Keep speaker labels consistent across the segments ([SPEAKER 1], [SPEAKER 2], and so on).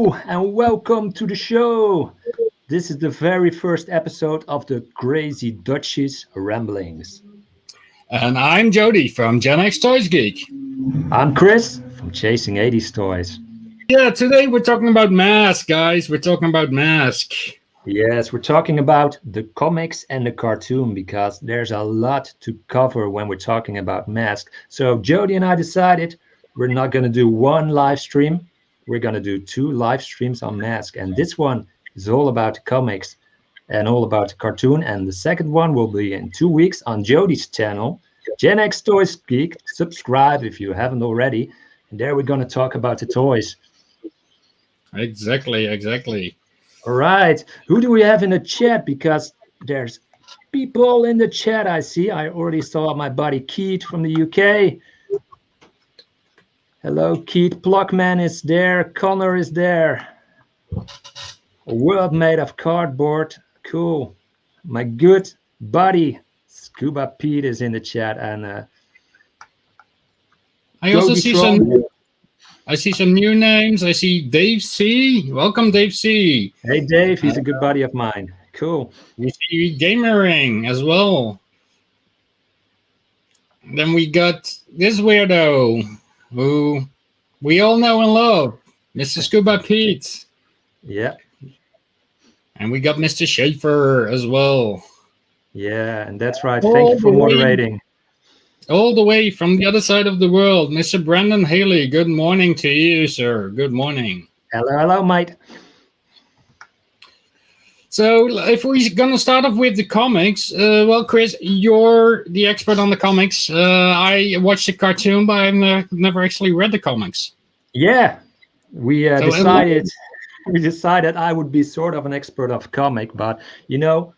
[SPEAKER 1] Hello and welcome to the show. This is the very first episode of the Crazy Dutchies Ramblings.
[SPEAKER 2] And I'm Jody from Gen X Toys Geek.
[SPEAKER 1] I'm Chris from Chasing 80s Toys.
[SPEAKER 2] Yeah, today we're talking about M.A.S.K, guys. We're talking about M.A.S.K.
[SPEAKER 1] Yes, we're talking about the comics and the cartoon because there's a lot to cover when we're talking about M.A.S.K. So Jody and I decided we're not going to do one live stream. We're going to do 2 live streams on M.A.S.K. And this one is all about comics and all about the cartoon. And the second one will be in 2 weeks on Jody's channel, Gen X Toys Geek. Subscribe if you haven't already. And there we're going to talk about the toys.
[SPEAKER 2] Exactly.
[SPEAKER 1] All right. Who do we have in the chat? Because there's people in the chat I see. I already saw my buddy Keith from the UK. Hello, Keith. Pluckman is there. Connor is there. A world made of cardboard. Cool. My good buddy Scuba Pete is in the chat. And
[SPEAKER 2] I also see some new names. I see Dave C. Welcome, Dave C.
[SPEAKER 1] Hey, Dave. He's a good buddy of mine. Cool.
[SPEAKER 2] We see Gamering as well. Then we got this weirdo who we all know and love, Mr. Scuba Pete.
[SPEAKER 1] Yeah.
[SPEAKER 2] And we got Mr. Shaffer as well.
[SPEAKER 1] Yeah, and that's right. Thank you for moderating.
[SPEAKER 2] All the way from the other side of the world, Mr. Brandon Haley. Good morning to you, sir. Good morning.
[SPEAKER 1] Hello, mate.
[SPEAKER 2] So if we're going to start off with the comics, well, Chris, you're the expert on the comics. I watched the cartoon, but I've never actually read the comics.
[SPEAKER 1] Yeah, we decided I would be sort of an expert of comic, but, you know,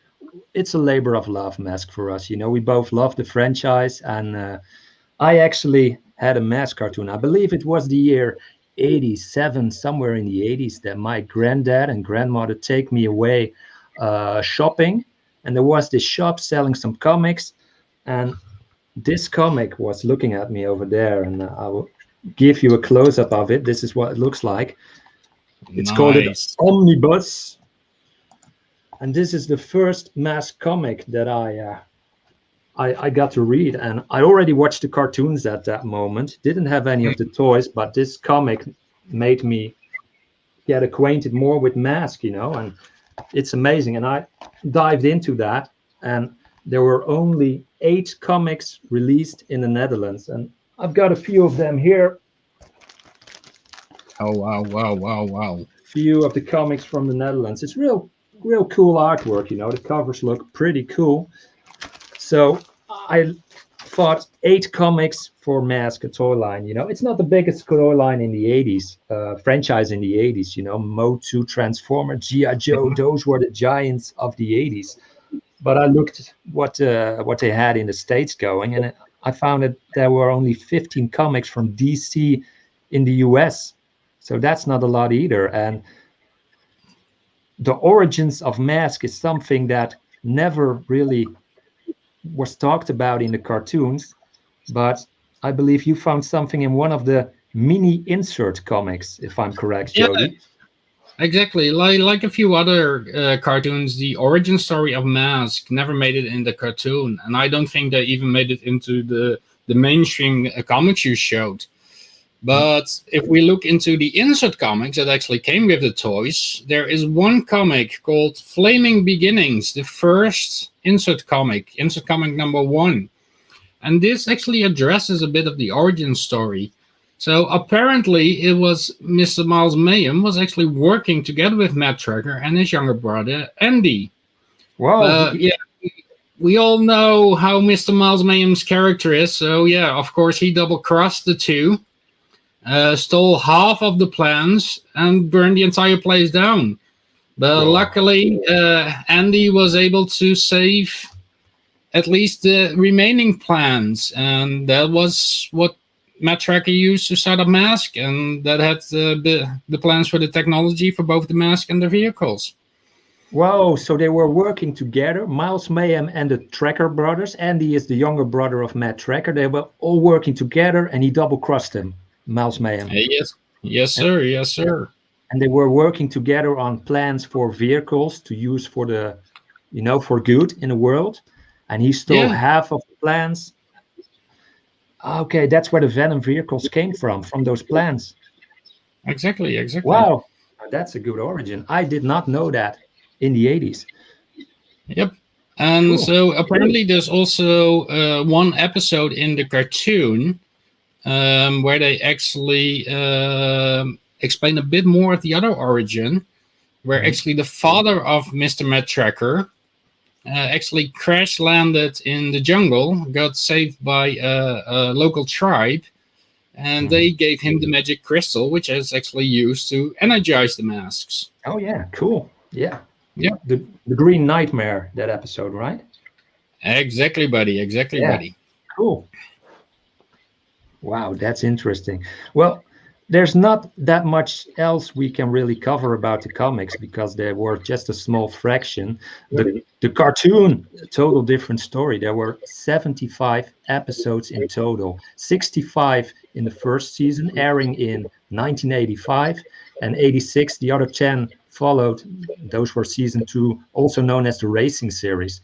[SPEAKER 1] it's a labor of love, M.A.S.K, for us. You know, we both love the franchise, and I actually had a M.A.S.K cartoon. I believe it was the year 87, somewhere in the 80s, that my granddad and grandmother take me away shopping, and there was this shop selling some comics, and this comic was looking at me over there, and I will give you a close-up of it. This is what it looks like. It's called an Omnibus. And this is the first M.A.S.K comic that I got to read, and I already watched the cartoons at that moment. Didn't have any of the toys, but this comic made me get acquainted more with M.A.S.K, you know, and it's amazing. And I dived into that, and there were only 8 comics released in the Netherlands, and I've got a few of them here.
[SPEAKER 2] Oh, wow.
[SPEAKER 1] Few of the comics from the Netherlands. It's real cool artwork, you know. The covers look pretty cool. So I thought 8 comics for M.A.S.K, a toy line, you know. It's not the biggest toy line in the 80s, franchise in the 80s, you know. Motu, Transformer, G.I. Joe, those were the giants of the 80s. But I looked at what they had in the States going, and I found that there were only 15 comics from DC in the US. So that's not a lot either. And the origins of M.A.S.K is something that never really was talked about in the cartoons, but I believe you found something in one of the mini insert comics, if I'm correct, Jody.
[SPEAKER 2] Yeah, exactly. Like a few other cartoons, the origin story of M.A.S.K never made it in the cartoon, and I don't think they even made it into the mainstream comics you showed. But if we look into the insert comics that actually came with the toys, there is one comic called Flaming Beginnings, the first insert comic number 1. And this actually addresses a bit of the origin story. So apparently it was Mr. Miles Mayhem was actually working together with Matt Tracker and his younger brother, Andy.
[SPEAKER 1] Wow.
[SPEAKER 2] Yeah, we all know how Mr. Miles Mayhem's character is. So yeah, of course, he double-crossed the two. Stole half of the plans and burned the entire place down. But luckily, Andy was able to save at least the remaining plans, and that was what Matt Tracker used to start up M.A.S.K, and that had the plans for the technology for both the M.A.S.K and the vehicles.
[SPEAKER 1] Wow, so they were working together, Miles Mayhem and the Tracker brothers. Andy is the younger brother of Matt Tracker. They were all working together, and he double-crossed him. Miles Mayhem.
[SPEAKER 2] Yes, sir.
[SPEAKER 1] and they were working together on plans for vehicles to use for the, for good in the world. And he stole half of the plans. Okay, that's where the Venom vehicles came from those plans.
[SPEAKER 2] Exactly.
[SPEAKER 1] Wow, that's a good origin. I did not know that in the 80s.
[SPEAKER 2] Yep. And
[SPEAKER 1] Cool.
[SPEAKER 2] so apparently there's also one episode in the cartoon where they actually explain a bit more of the other origin, where actually the father of Mr. Met Tracker actually crash landed in the jungle, got saved by a local tribe, and they gave him the magic crystal, which is actually used to energize the masks.
[SPEAKER 1] Oh yeah, cool. Yeah.
[SPEAKER 2] Yeah.
[SPEAKER 1] The Green Nightmare, that episode, right?
[SPEAKER 2] Exactly, buddy. Exactly, buddy.
[SPEAKER 1] Cool. Wow, that's interesting. Well, there's not that much else we can really cover about the comics because they were just a small fraction. The cartoon, a total different story. There were 75 episodes in total, 65 in the first season, airing in 1985, and 86. The other 10 followed. Those were season 2, also known as the Racing series.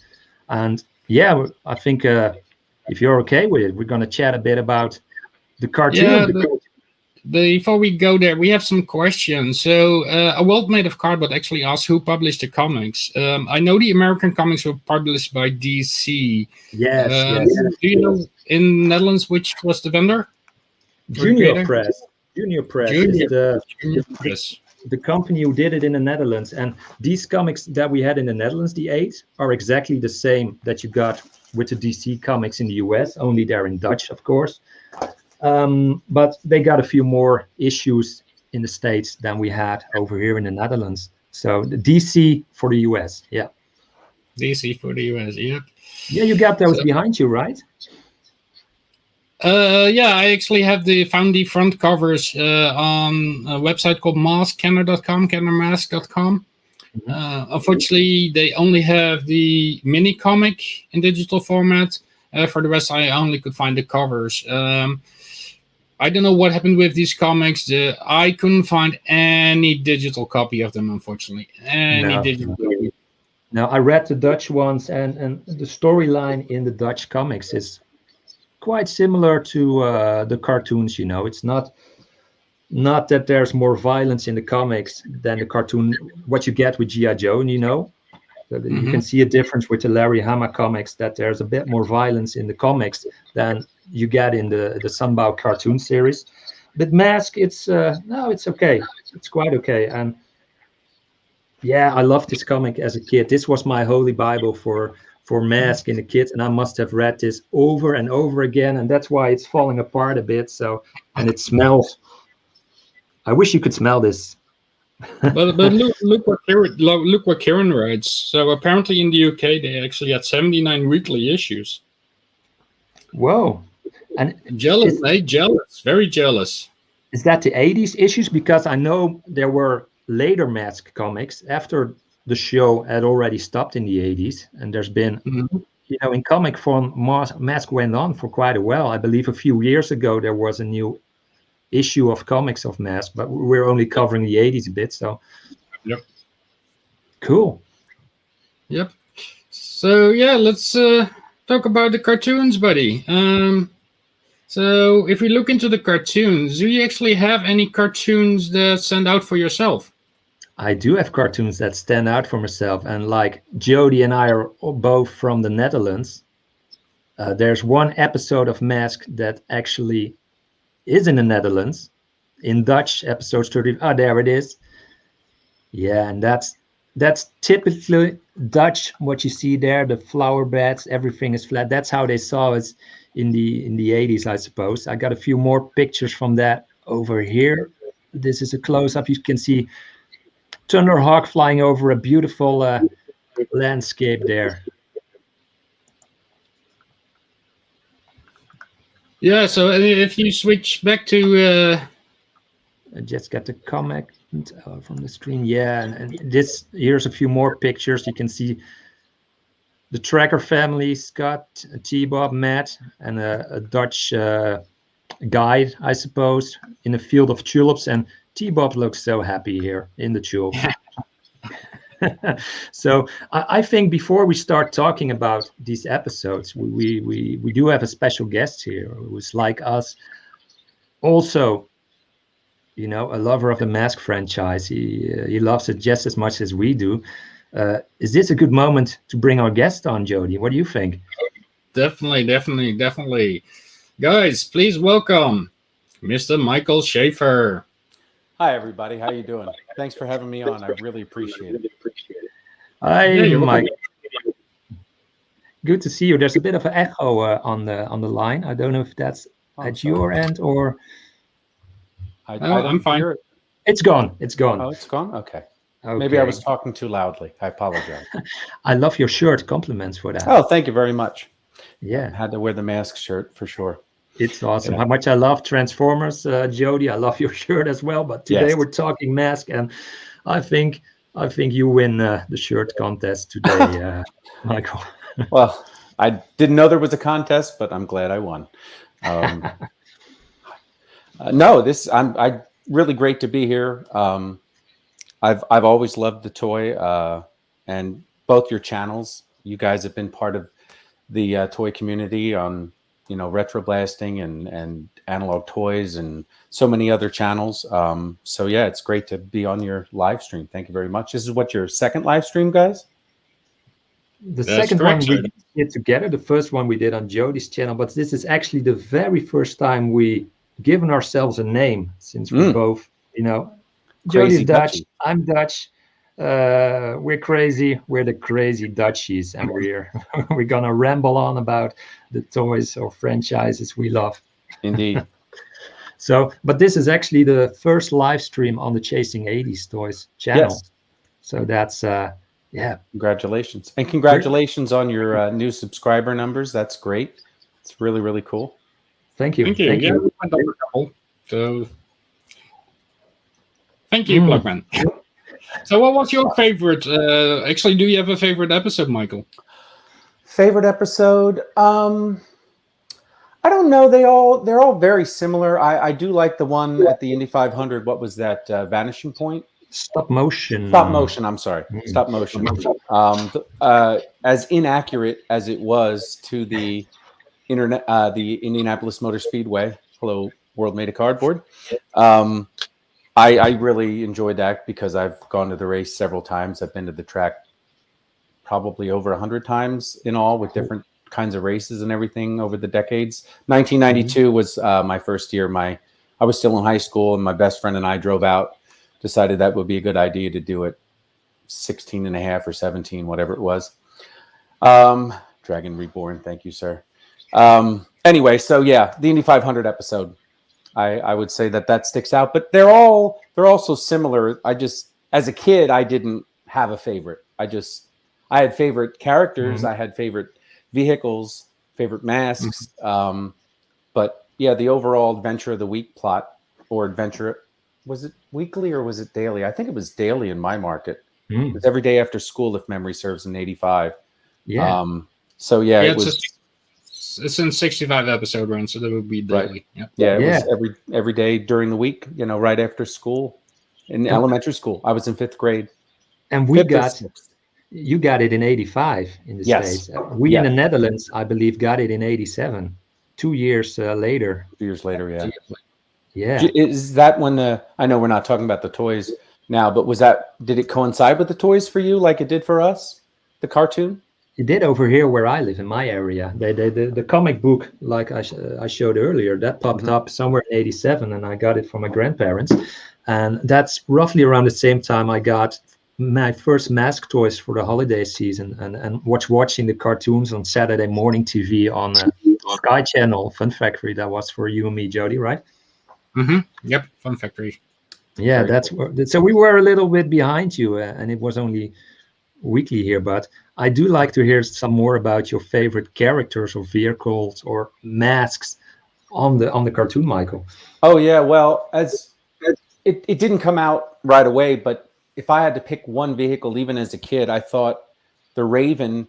[SPEAKER 1] And yeah, I think if you're okay with it, we're going to chat a bit about the cartoon.
[SPEAKER 2] Yeah, before we go there, we have some questions. So, A World Made of Cardboard actually asked who published the comics. I know the American comics were published by DC.
[SPEAKER 1] Yes.
[SPEAKER 2] Do you know in Netherlands which was the vendor?
[SPEAKER 1] Junior Press. Junior Press is
[SPEAKER 2] Press.
[SPEAKER 1] The company who did it in the Netherlands. And these comics that we had in the Netherlands, the 8, are exactly the same that you got with the DC comics in the US, only they're in Dutch, of course. But they got a few more issues in the States than we had over here in the Netherlands. So the DC for the US, yeah.
[SPEAKER 2] DC for the US, yep.
[SPEAKER 1] Yeah, you got those behind you, right?
[SPEAKER 2] Yeah, I actually found the front covers on a website called M.A.S.K, kennermask.com. Unfortunately, they only have the mini comic in digital format. For the rest, I only could find the covers. I don't know what happened with these comics. I couldn't find any digital copy of them, unfortunately.
[SPEAKER 1] No, I read the Dutch ones, and the storyline in the Dutch comics is quite similar to the cartoons. It's not that there's more violence in the comics than the cartoon. What you get with G.I. Joe, you can see a difference with the Larry Hama comics, that there's a bit more violence in the comics than you get in the Sunbow cartoon series. But M.A.S.K, it's okay. It's quite okay. And yeah, I loved this comic as a kid. This was my holy Bible for M.A.S.K in the kids, and I must have read this over and over again, and that's why it's falling apart a bit. And it smells. I wish you could smell this.
[SPEAKER 2] but look what Kieran writes. So apparently in the UK they actually had 79 weekly issues.
[SPEAKER 1] Whoa! And
[SPEAKER 2] jealous, jealous, very jealous.
[SPEAKER 1] Is that the 80s issues? Because I know there were later M.A.S.K comics after the show had already stopped in the 80s, and there's been, in comic form, M.A.S.K went on for quite a while. I believe a few years ago there was a new issue of comics of M.A.S.K, but we're only covering the 80s a bit, so.
[SPEAKER 2] Yep.
[SPEAKER 1] Cool.
[SPEAKER 2] Yep. So yeah, let's talk about the cartoons, buddy. So if we look into the cartoons, do you actually have any cartoons that stand out for yourself?
[SPEAKER 1] I do have cartoons that stand out for myself, and like Jody and I are both from the Netherlands, there's one episode of M.A.S.K that actually is in the Netherlands, in Dutch, episode 30. Oh, there it is. Yeah, and that's typically Dutch. What you see there, the flower beds, everything is flat. That's how they saw us in the 80s, I suppose. I got a few more pictures from that over here. This is a close-up. You can see Thunderhawk flying over a beautiful landscape there.
[SPEAKER 2] Yeah, so if you switch back to...
[SPEAKER 1] I just got the comment from the screen. Yeah, and here's a few more pictures. You can see the Tracker family, Scott, T-Bob, Matt, and a Dutch guide, I suppose, in a field of tulips. And T-Bob looks so happy here in the tulip. So I think before we start talking about these episodes, we do have a special guest here who's like us, also, you know, a lover of the M.A.S.K franchise. He loves it just as much as we do. Is this a good moment to bring our guest on, Jody? What do you think?
[SPEAKER 2] Definitely. Guys, please welcome Mr. Michael Shaffer.
[SPEAKER 3] Hi, everybody. How you doing? Thanks for having me on. I really appreciate it.
[SPEAKER 1] Hi, Mike. Good to see you. There's a bit of an echo on the line. I don't know if that's at your end or.
[SPEAKER 2] I'm fine.
[SPEAKER 1] It's gone. It's gone.
[SPEAKER 3] Oh, it's gone? Okay. Maybe I was talking too loudly. I apologize.
[SPEAKER 1] I love your shirt. Compliments for that.
[SPEAKER 3] Oh, thank you very much.
[SPEAKER 1] Yeah.
[SPEAKER 3] I had to wear the M.A.S.K shirt for sure.
[SPEAKER 1] It's awesome. How much I love Transformers, Jody. I love your shirt as well. But today we're talking M.A.S.K, and I think you win the shirt contest today, Michael.
[SPEAKER 3] Well, I didn't know there was a contest, but I'm glad I won. No, I'm really great to be here. I've always loved the toy, and both your channels. You guys have been part of the toy community on, you know, retro blasting and analog toys and so many other channels. So yeah, it's great to be on your live stream. Thank you very much. This is what, your second live stream, guys?
[SPEAKER 1] The second one we did together. The first one we did on Jody's channel, but this is actually the very first time we given ourselves a name, since we both, you know, Jody's Dutch, I'm Dutch. We're crazy. We're the crazy Dutchies, and we're gonna ramble on about the toys or franchises we love.
[SPEAKER 3] Indeed.
[SPEAKER 1] So, but this is actually the first live stream on the Chasing 80s Toys channel.
[SPEAKER 3] Yes.
[SPEAKER 1] So that's yeah.
[SPEAKER 3] Congratulations, and congratulations on your new subscriber numbers. That's great. It's really, really cool.
[SPEAKER 2] Thank you. So, thank you, Blackman. So what was your favorite? Actually, do you have a favorite episode, Michael?
[SPEAKER 3] Favorite episode? I don't know. They're all very similar. I do like the one at the Indy 500. What was that? Vanishing Point?
[SPEAKER 1] Stop motion.
[SPEAKER 3] Stop motion. I'm sorry. Stop motion. As inaccurate as it was to the the Indianapolis Motor Speedway. Hello, World Made of Cardboard. I really enjoyed that because I've gone to the race several times. I've been to the track probably over 100 times in all, with different kinds of races and everything over the decades. 1992 was my first year. I was still in high school, and my best friend and I drove out, decided that would be a good idea to do it 16 and a half or 17, whatever it was. Dragon Reborn. Thank you, sir. Anyway, so yeah, the Indy 500 episode. I would say that sticks out, but they're also similar. As a kid, I didn't have a favorite. I had favorite characters. I had favorite vehicles, favorite masks. But yeah, the overall Adventure of the Week plot, or adventure, was it weekly or was it daily? I think it was daily in my market. It was every day after school, if memory serves, in '85.
[SPEAKER 1] Yeah.
[SPEAKER 3] So yeah, it was.
[SPEAKER 2] It's in 65 episode run, so that would be daily.
[SPEAKER 3] Right. Yeah, it was every day during the week, you know, right after school, in elementary school. I was in 5th grade.
[SPEAKER 1] And you got it in 85 in the States. We in the Netherlands, I believe, got it in 87, 2 years later.
[SPEAKER 3] 2 years later, yeah.
[SPEAKER 1] Yeah.
[SPEAKER 3] Is that when I know we're not talking about the toys now, but did it coincide with the toys for you like it did for us, the cartoon?
[SPEAKER 1] It did over here where I live, in my area. The comic book, like I showed earlier, that popped up somewhere in 87, and I got it from my grandparents. And that's roughly around the same time I got my first M.A.S.K toys for the holiday season, and watching the cartoons on Saturday morning TV on Sky Channel, Fun Factory. That was for you and me, Jody, right?
[SPEAKER 2] Yep, Fun Factory.
[SPEAKER 1] Yeah, so we were a little bit behind you, and it was only weekly here, but I do like to hear some more about your favorite characters or vehicles or masks on the cartoon, Michael.
[SPEAKER 3] Oh yeah, well, it didn't come out right away, but if I had to pick one vehicle, even as a kid, I thought the Raven,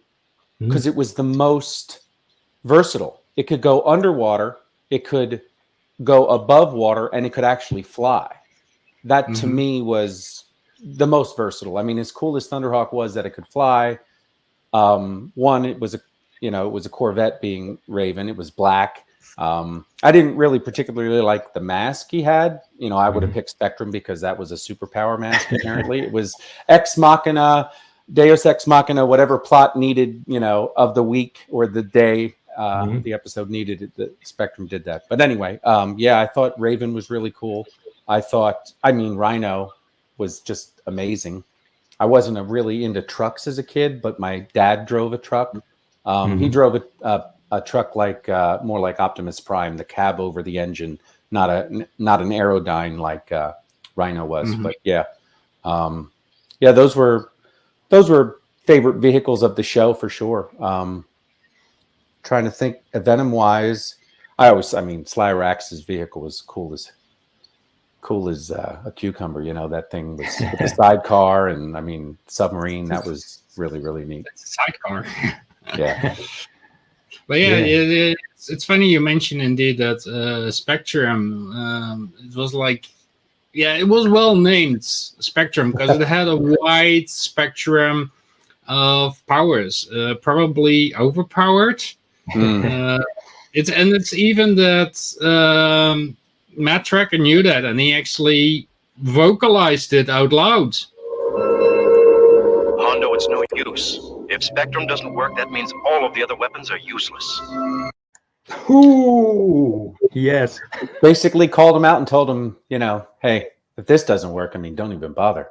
[SPEAKER 3] because it was the most versatile. It could go underwater, it could go above water, and it could actually fly. that to me was the most versatile. I mean, as cool as Thunderhawk was that it could fly, one, it was a Corvette being Raven. It was black. I didn't really particularly like the mask he had. I would have picked Spectrum because that was a superpower mask. Apparently, it was Ex Machina, Deus Ex Machina, whatever plot needed, of the week or the day the episode needed it. The Spectrum did that. But anyway, I thought Raven was really cool. Rhino was just amazing. I wasn't really into trucks as a kid, but my dad drove a truck. He drove a truck like more like Optimus Prime, the cab over the engine, not an Aerodyne like Rhino was. But those were favorite vehicles of the show for sure. Trying to think, Venom wise, Slyrax's vehicle was cool as a cucumber. That thing was with the sidecar, and submarine. That was really, really neat.
[SPEAKER 2] It's a sidecar.
[SPEAKER 3] Yeah.
[SPEAKER 2] But it's funny you mentioned indeed that Spectrum. It was like, it was well named Spectrum because it had a wide spectrum of powers, probably overpowered. It's even that Matt Tracker knew that, and he actually vocalized it out loud.
[SPEAKER 4] Hondo, it's no use. If Spectrum doesn't work, that means all of the other weapons are useless.
[SPEAKER 1] Ooh, yes.
[SPEAKER 3] Basically called him out and told him, hey, if this doesn't work, don't even bother.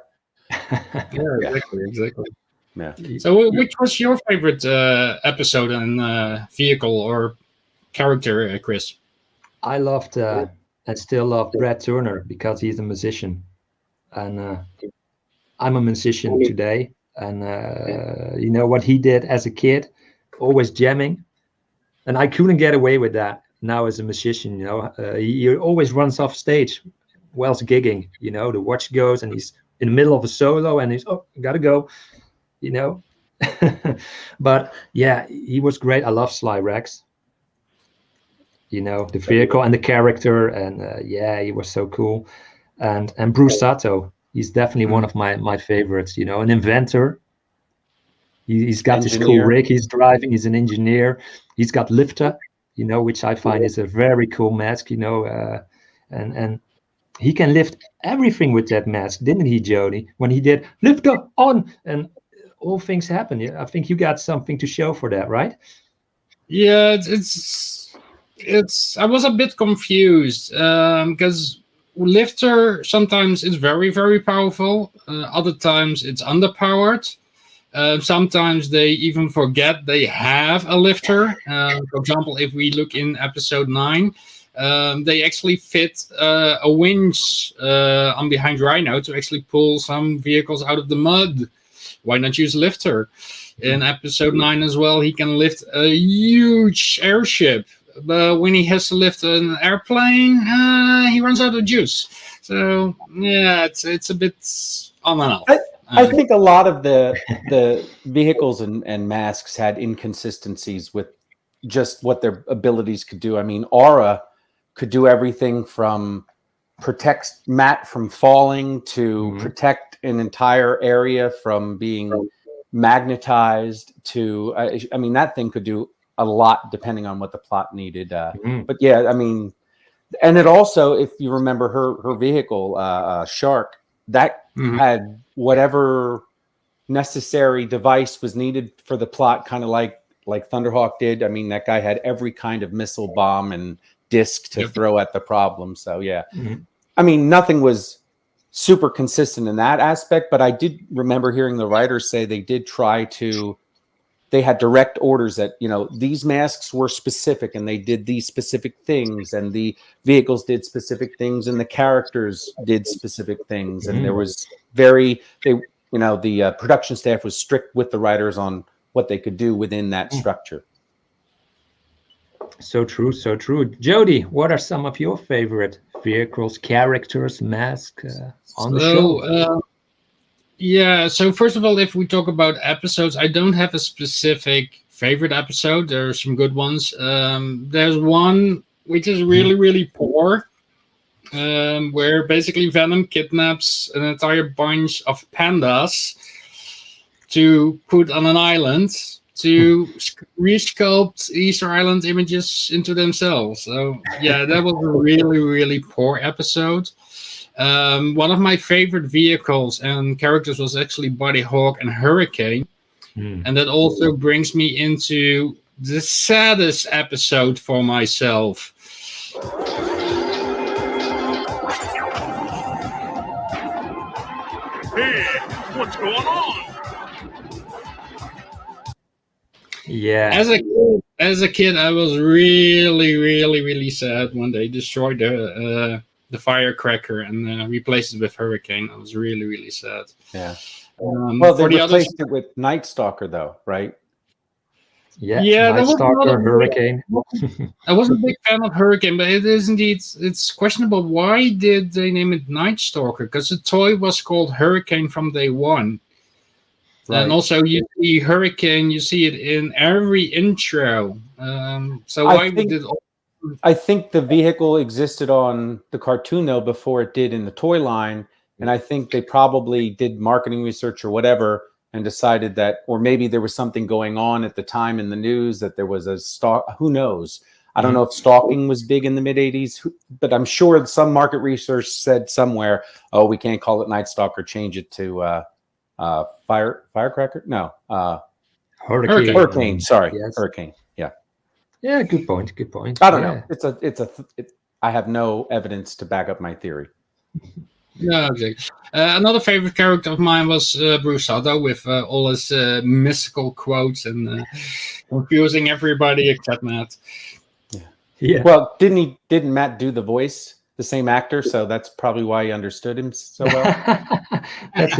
[SPEAKER 2] Exactly.
[SPEAKER 3] Yeah.
[SPEAKER 2] So which was your favorite episode and vehicle or character, Chris?
[SPEAKER 1] I loved and still love Brad Turner because he's a musician. And I'm a musician today. And what he did as a kid, always jamming. And I couldn't get away with that now as a musician. He always runs off stage whilst gigging. The watch goes and he's in the middle of a solo and he's, gotta go. But he was great. I love Slyrax. The vehicle and the character, and he was so cool. And Bruce Sato, he's definitely one of my favorites. An inventor. He's got this cool rig he's driving. He's an engineer. He's got Lifter, which I find is a very cool mask. And he can lift everything with that mask, didn't he, Jody? When he did Lifter on, and all things happen. I think you got something to show for that, right?
[SPEAKER 2] Yeah, I was a bit confused because Lifter sometimes is very, very powerful. Other times it's underpowered. Sometimes they even forget they have a lifter. For example, if we look in episode 9, they actually fit a winch on behind Rhino to actually pull some vehicles out of the mud. Why not use lifter? In episode 9 as well, he can lift a huge airship. But when he has to lift an airplane, he runs out of juice. So, it's a bit on and off.
[SPEAKER 3] I think a lot of the vehicles and masks had inconsistencies with just what their abilities could do. Aura could do everything from protect Matt from falling to protect an entire area from being magnetized to, that thing could do a lot depending on what the plot needed. But and it also, if you remember her vehicle, Shark, that had whatever necessary device was needed for the plot, kind of like Thunderhawk did. That guy had every kind of missile, bomb, and disc to throw at the problem. So nothing was super consistent in that aspect, but I did remember hearing the writers say they had direct orders that, these masks were specific and they did these specific things, and the vehicles did specific things, and the characters did specific things. And there was the production staff was strict with the writers on what they could do within that structure.
[SPEAKER 1] So true, so true. Jody, what are some of your favorite vehicles, characters, masks on the show?
[SPEAKER 2] So first of all, if we talk about episodes, I don't have a specific favorite episode. There are some good ones. There's one which is really, really poor. where basically Venom kidnaps an entire bunch of pandas to put on an island to resculpt Easter Island images into themselves. So yeah, that was a really, really poor episode. One of my favorite vehicles and characters was actually Buddy Hawk and Hurricane. And that also brings me into the saddest episode for myself.
[SPEAKER 5] Hey, what's going on?
[SPEAKER 1] Yeah.
[SPEAKER 2] As a kid, I was really, really, really sad when they destroyed the firecracker and replaced it with Hurricane. I was really, really sad.
[SPEAKER 3] Yeah. Well, they replaced it with Night Stalker, though, right?
[SPEAKER 1] Yeah, Night Stalker, Hurricane.
[SPEAKER 2] I wasn't a big fan of Hurricane, but it is indeed, it's questionable. Why did they name it Night Stalker? Because the toy was called Hurricane from day one. Right. And also, you see Hurricane, you see it in every intro. So why did
[SPEAKER 3] I think the vehicle existed on the cartoon, though, before it did in the toy line. And I think they probably did marketing research or whatever and decided that, or maybe there was something going on at the time in the news that there was a stalk. Who knows? I don't know if stalking was big in the mid 80s, but I'm sure some market research said somewhere, oh, we can't call it Night Stalker, change it to firecracker. No, Hurricane. Sorry, yes. Hurricane. Yeah.
[SPEAKER 1] Yeah. Good point. Good point.
[SPEAKER 3] I don't know. I have no evidence to back up my theory.
[SPEAKER 2] Yeah, exactly. Another favorite character of mine was Bruce Sato with all his mystical quotes and confusing everybody except Matt.
[SPEAKER 1] Yeah.
[SPEAKER 3] Well, didn't Matt do the voice? The same actor, so that's probably why he understood him so well.
[SPEAKER 1] That's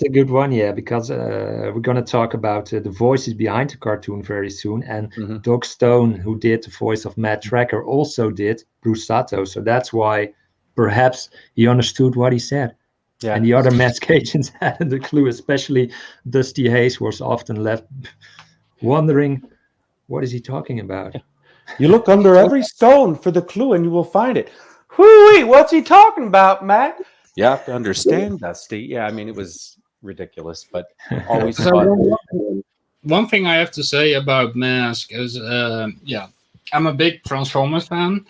[SPEAKER 1] a good one, yeah, because we're going to talk about the voices behind the cartoon very soon, and Doug Stone, who did the voice of Matt Tracker, also did Bruce Sato, so that's why perhaps he understood what he said. Yeah. And the other M.A.S.K agents hadn't a clue, especially Dusty Hayes was often left wondering, what is he talking about?
[SPEAKER 3] You look under every stone for the clue and you will find it. Whoo-wee, what's he talking about, Matt? You have to understand, Dusty. Yeah, I mean, it was ridiculous, but always fun.
[SPEAKER 2] One thing I have to say about M.A.S.K is, I'm a big Transformers fan.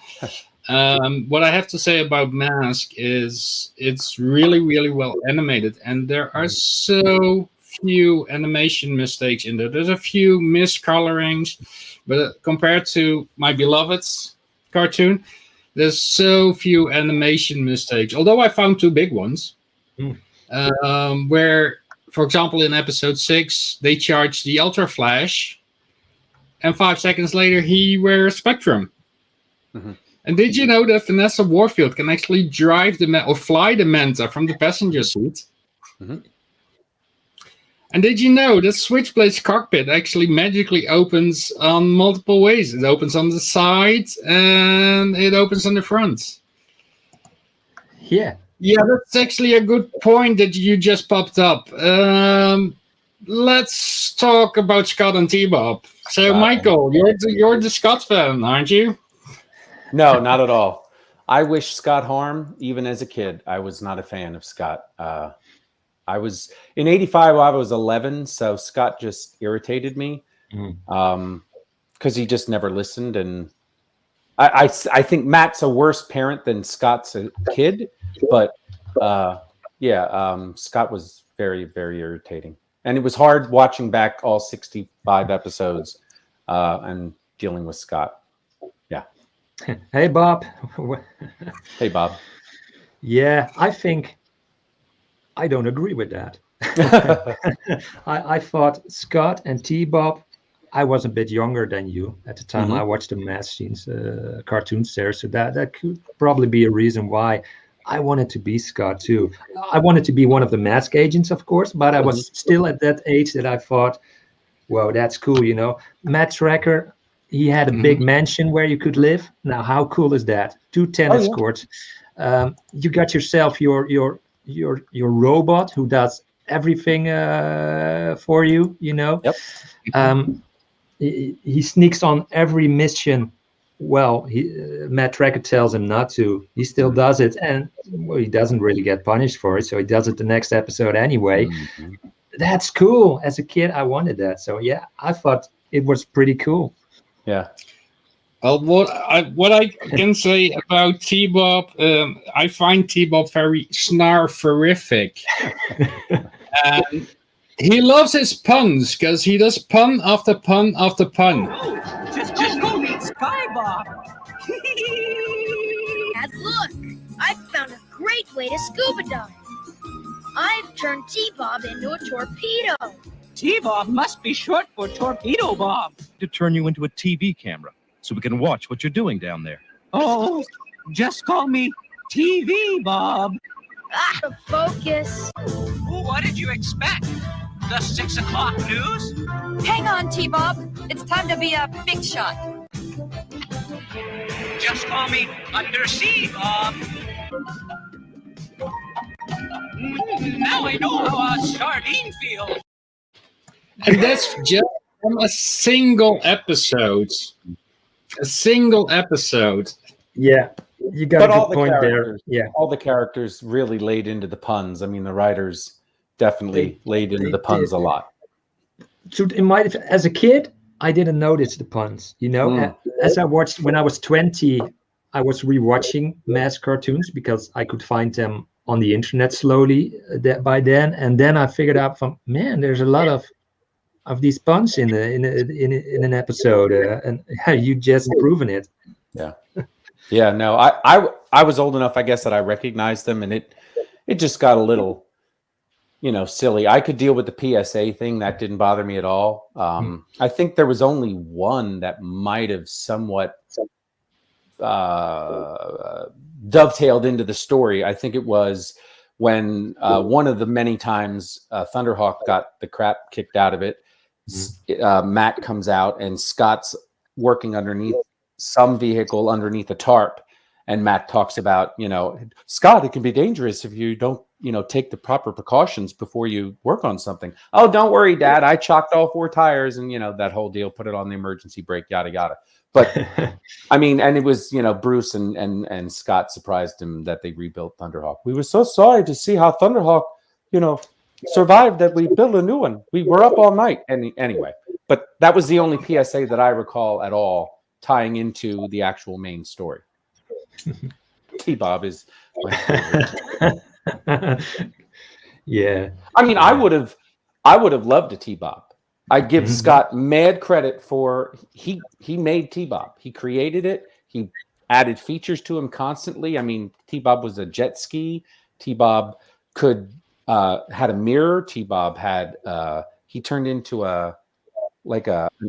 [SPEAKER 2] What I have to say about M.A.S.K is it's really, really well animated, and there are so few animation mistakes in there. There's a few miscolorings, but compared to my beloved's cartoon, there's so few animation mistakes. Although I found two big ones, where, for example, in episode 6, they charged the Ultra Flash, and 5 seconds later he wears Spectrum. And did you know that Vanessa Warfield can actually drive or fly the Manta from the passenger seat? And did you know that Switchblade's cockpit actually magically opens on multiple ways? It opens on the side and it opens on the front.
[SPEAKER 1] Yeah.
[SPEAKER 2] Yeah, that's actually a good point that you just popped up. Let's talk about Scott and T-Bob. So, Michael, you're the Scott fan, aren't you?
[SPEAKER 3] No, not at all. I wish Scott harm. Even as a kid, I was not a fan of Scott. I was in '85. I was 11, so Scott just irritated me because he just never listened. And I think Matt's a worse parent than Scott's a kid. But Scott was very, very irritating, and it was hard watching back all 65 episodes and dealing with Scott. Yeah.
[SPEAKER 1] Hey, Bob.
[SPEAKER 3] Hey, Bob.
[SPEAKER 1] Yeah, I think I don't agree with that. I thought Scott and T-Bob, I was a bit younger than you at the time. I watched the M.A.S.K cartoons there, so that could probably be a reason why I wanted to be Scott too. I wanted to be one of the M.A.S.K agents, of course, but I was still at that age that I thought, whoa, that's cool, you know. Matt Tracker, he had a big mansion where you could live. Now, how cool is that? 2 tennis courts. You got yourself your robot who does everything for you, you know.
[SPEAKER 3] Yep.
[SPEAKER 1] He sneaks on every mission well, Matt Tracker tells him not to. He still does it, and well, he doesn't really get punished for it, so he does it the next episode anyway.
[SPEAKER 3] Mm-hmm.
[SPEAKER 1] That's cool. As a kid, I wanted that. So yeah, I thought it was pretty cool.
[SPEAKER 3] Yeah.
[SPEAKER 2] What I can say about T-Bob, I find T-Bob very snarferific. And he loves his puns because he does pun after pun after pun.
[SPEAKER 6] Oh, just go meet Sky Bob.
[SPEAKER 7] Dad, look! I've found a great way to scuba dive. I've turned T-Bob into a torpedo.
[SPEAKER 6] T-Bob must be short for Torpedo Bob.
[SPEAKER 8] To turn you into a TV camera so we can watch what you're doing down there.
[SPEAKER 6] Oh, just call me TV Bob.
[SPEAKER 7] Ah, focus.
[SPEAKER 6] What did you expect? The 6 o'clock news?
[SPEAKER 9] Hang on, T-Bob. It's time to be a big shot.
[SPEAKER 6] Just call me Undersea Bob. Now I know how a sardine feels.
[SPEAKER 2] And that's just from a single episode. A single episode.
[SPEAKER 1] Yeah, you got a good point there. Yeah,
[SPEAKER 3] all the characters really laid into the puns. I mean, the writers definitely laid into the puns a lot.
[SPEAKER 1] So as a kid, I didn't notice the puns. You know, as I watched when I was 20, I was rewatching M.A.S.K cartoons because I could find them on the internet slowly by then, and then I figured out man, there's a lot of these puns in an episode, and you just proven it.
[SPEAKER 3] Yeah, yeah. No, I was old enough, I guess, that I recognized them, and it just got a little, silly. I could deal with the PSA thing; that didn't bother me at all. I think there was only one that might have somewhat dovetailed into the story. I think it was when one of the many times Thunderhawk got the crap kicked out of it. Matt comes out and Scott's working underneath some vehicle underneath a tarp, and Matt talks about, Scott, it can be dangerous if you don't, take the proper precautions before you work on something. Oh, don't worry, Dad. I chalked all 4 tires and, that whole deal, put it on the emergency brake, yada, yada. But I mean, and it was, Bruce and Scott surprised him that they rebuilt Thunderhawk. We were so sorry to see how Thunderhawk, survived that we built a new one. We were up all night. Anyway, but that was the only PSA that I recall at all tying into the actual main story. T-Bob is my favorite.
[SPEAKER 1] Yeah.
[SPEAKER 3] I mean, I would have loved a T-Bob. I give Scott mad credit for he made T-Bob. He created it. He added features to him constantly. I mean, T-Bob was a jet ski. T-Bob could had a mirror. T-Bob had he turned into an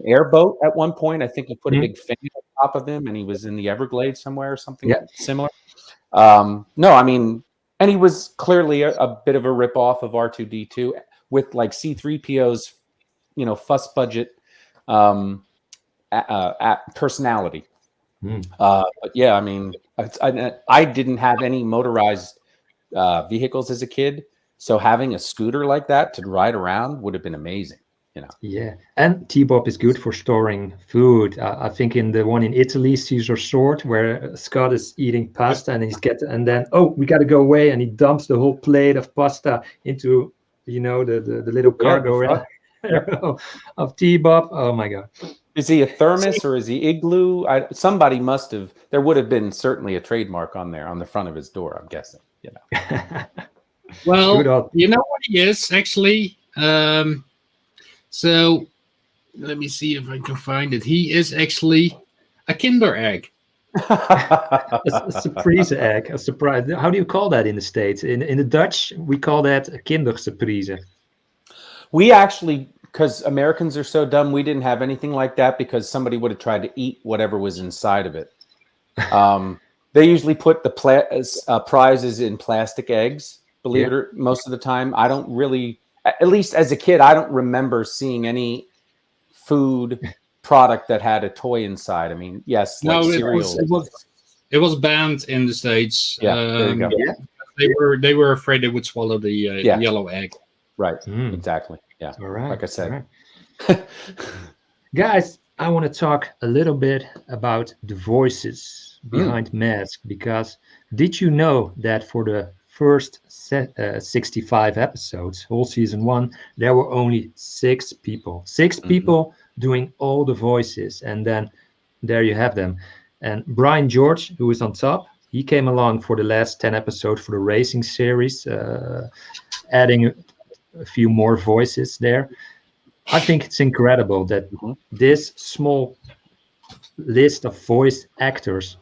[SPEAKER 3] airboat at one point. I think he put a big fan on top of him, and he was in the Everglades somewhere or something similar. No, I mean, and he was clearly a bit of a ripoff of R2-D2 with like C-3PO's fuss budget personality. But yeah, I mean, I didn't have any motorized vehicles as a kid, so having a scooter like that to ride around would have been amazing.
[SPEAKER 1] Yeah, and T-Bob is good for storing food. I think in the one in Italy, Caesar Sword, where Scott is eating pasta and and then we got to go away, and he dumps the whole plate of pasta into the little cargo of T-Bob. Oh my God!
[SPEAKER 3] Is he a thermos or is he igloo? Somebody must have. There would have been certainly a trademark on there on the front of his door. I'm guessing.
[SPEAKER 2] Well, you know what he is actually. So let me see if I can find it. He is actually a Kinder egg.
[SPEAKER 1] a surprise egg. A surprise. How do you call that in the States? In the Dutch, we call that a kindersurprise.
[SPEAKER 3] We actually, because Americans are so dumb, we didn't have anything like that because somebody would have tried to eat whatever was inside of it. They usually put the prizes in plastic eggs, believe it or most of the time. I don't really, at least as a kid, I don't remember seeing any food product that had a toy inside. I mean, yes, like cereal.
[SPEAKER 2] It was banned in the States.
[SPEAKER 3] Yeah, there you go.
[SPEAKER 2] They were afraid they would swallow the yellow egg.
[SPEAKER 3] Right. Exactly. Yeah.
[SPEAKER 1] All right.
[SPEAKER 3] Like I said.
[SPEAKER 1] Right. Guys, I want to talk a little bit about the voices behind Mask, because did you know that for the first 65 episodes, whole season 1, there were only 6 people. 6 people doing all the voices, and then there you have them. And Brian George, who is on top, he came along for the last 10 episodes for the racing series, adding a few more voices there. I think it's incredible that this small list of voice actors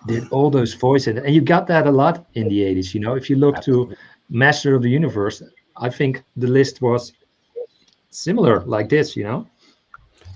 [SPEAKER 1] did all those voices, and you got that a lot in the 80s. You know, if you look to Master of the Universe, I think the list was similar like this, you know.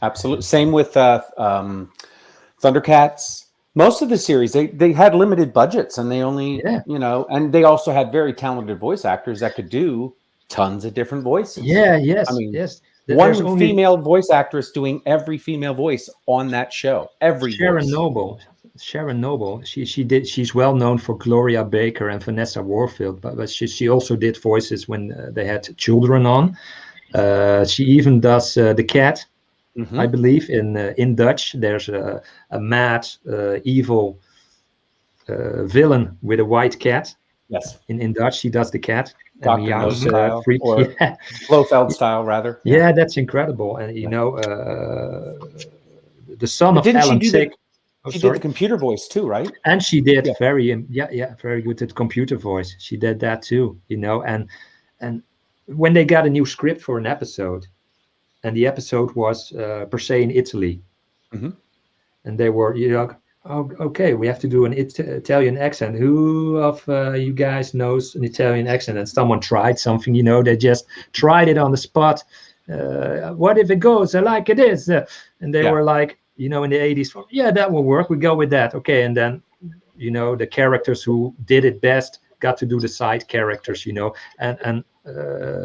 [SPEAKER 3] Absolutely. Same with Thundercats. Most of the series, they had limited budgets, and they only, you know, and they also had very talented voice actors that could do tons of different voices.
[SPEAKER 1] Yes,
[SPEAKER 3] I mean,
[SPEAKER 1] yes.
[SPEAKER 3] One female voice actress doing every female voice on that show. Every
[SPEAKER 1] Sharon
[SPEAKER 3] voice.
[SPEAKER 1] Noble. Sharon Noble. She's well known for Gloria Baker and Vanessa Warfield, but she also did voices when they had children on. She even does the cat. I believe in Dutch there's a mad evil villain with a white cat.
[SPEAKER 3] Yes.
[SPEAKER 1] In Dutch she does the cat.
[SPEAKER 3] Dr. No style,
[SPEAKER 1] freak.
[SPEAKER 3] or Blofeld style, rather.
[SPEAKER 1] Yeah, that's incredible. And you know, the son of Alan Tick.
[SPEAKER 3] She did the computer voice too, right?
[SPEAKER 1] And she did very good at computer voice. She did that too, you know. And when they got a new script for an episode, and the episode was per se in Italy, and they were, you know, oh, okay, we have to do an Italian accent. Who of you guys knows an Italian accent? And someone tried something, you know, they just tried it on the spot. What if it goes like it is? And they were like, you know, in the 80s, yeah, that will work. We go with that. Okay. And then, you know, the characters who did it best got to do the side characters, you know. And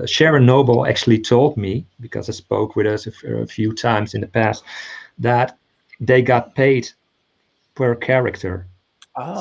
[SPEAKER 1] Sharon Noble actually told me, because I spoke with us a few times in the past, that they got paid per character.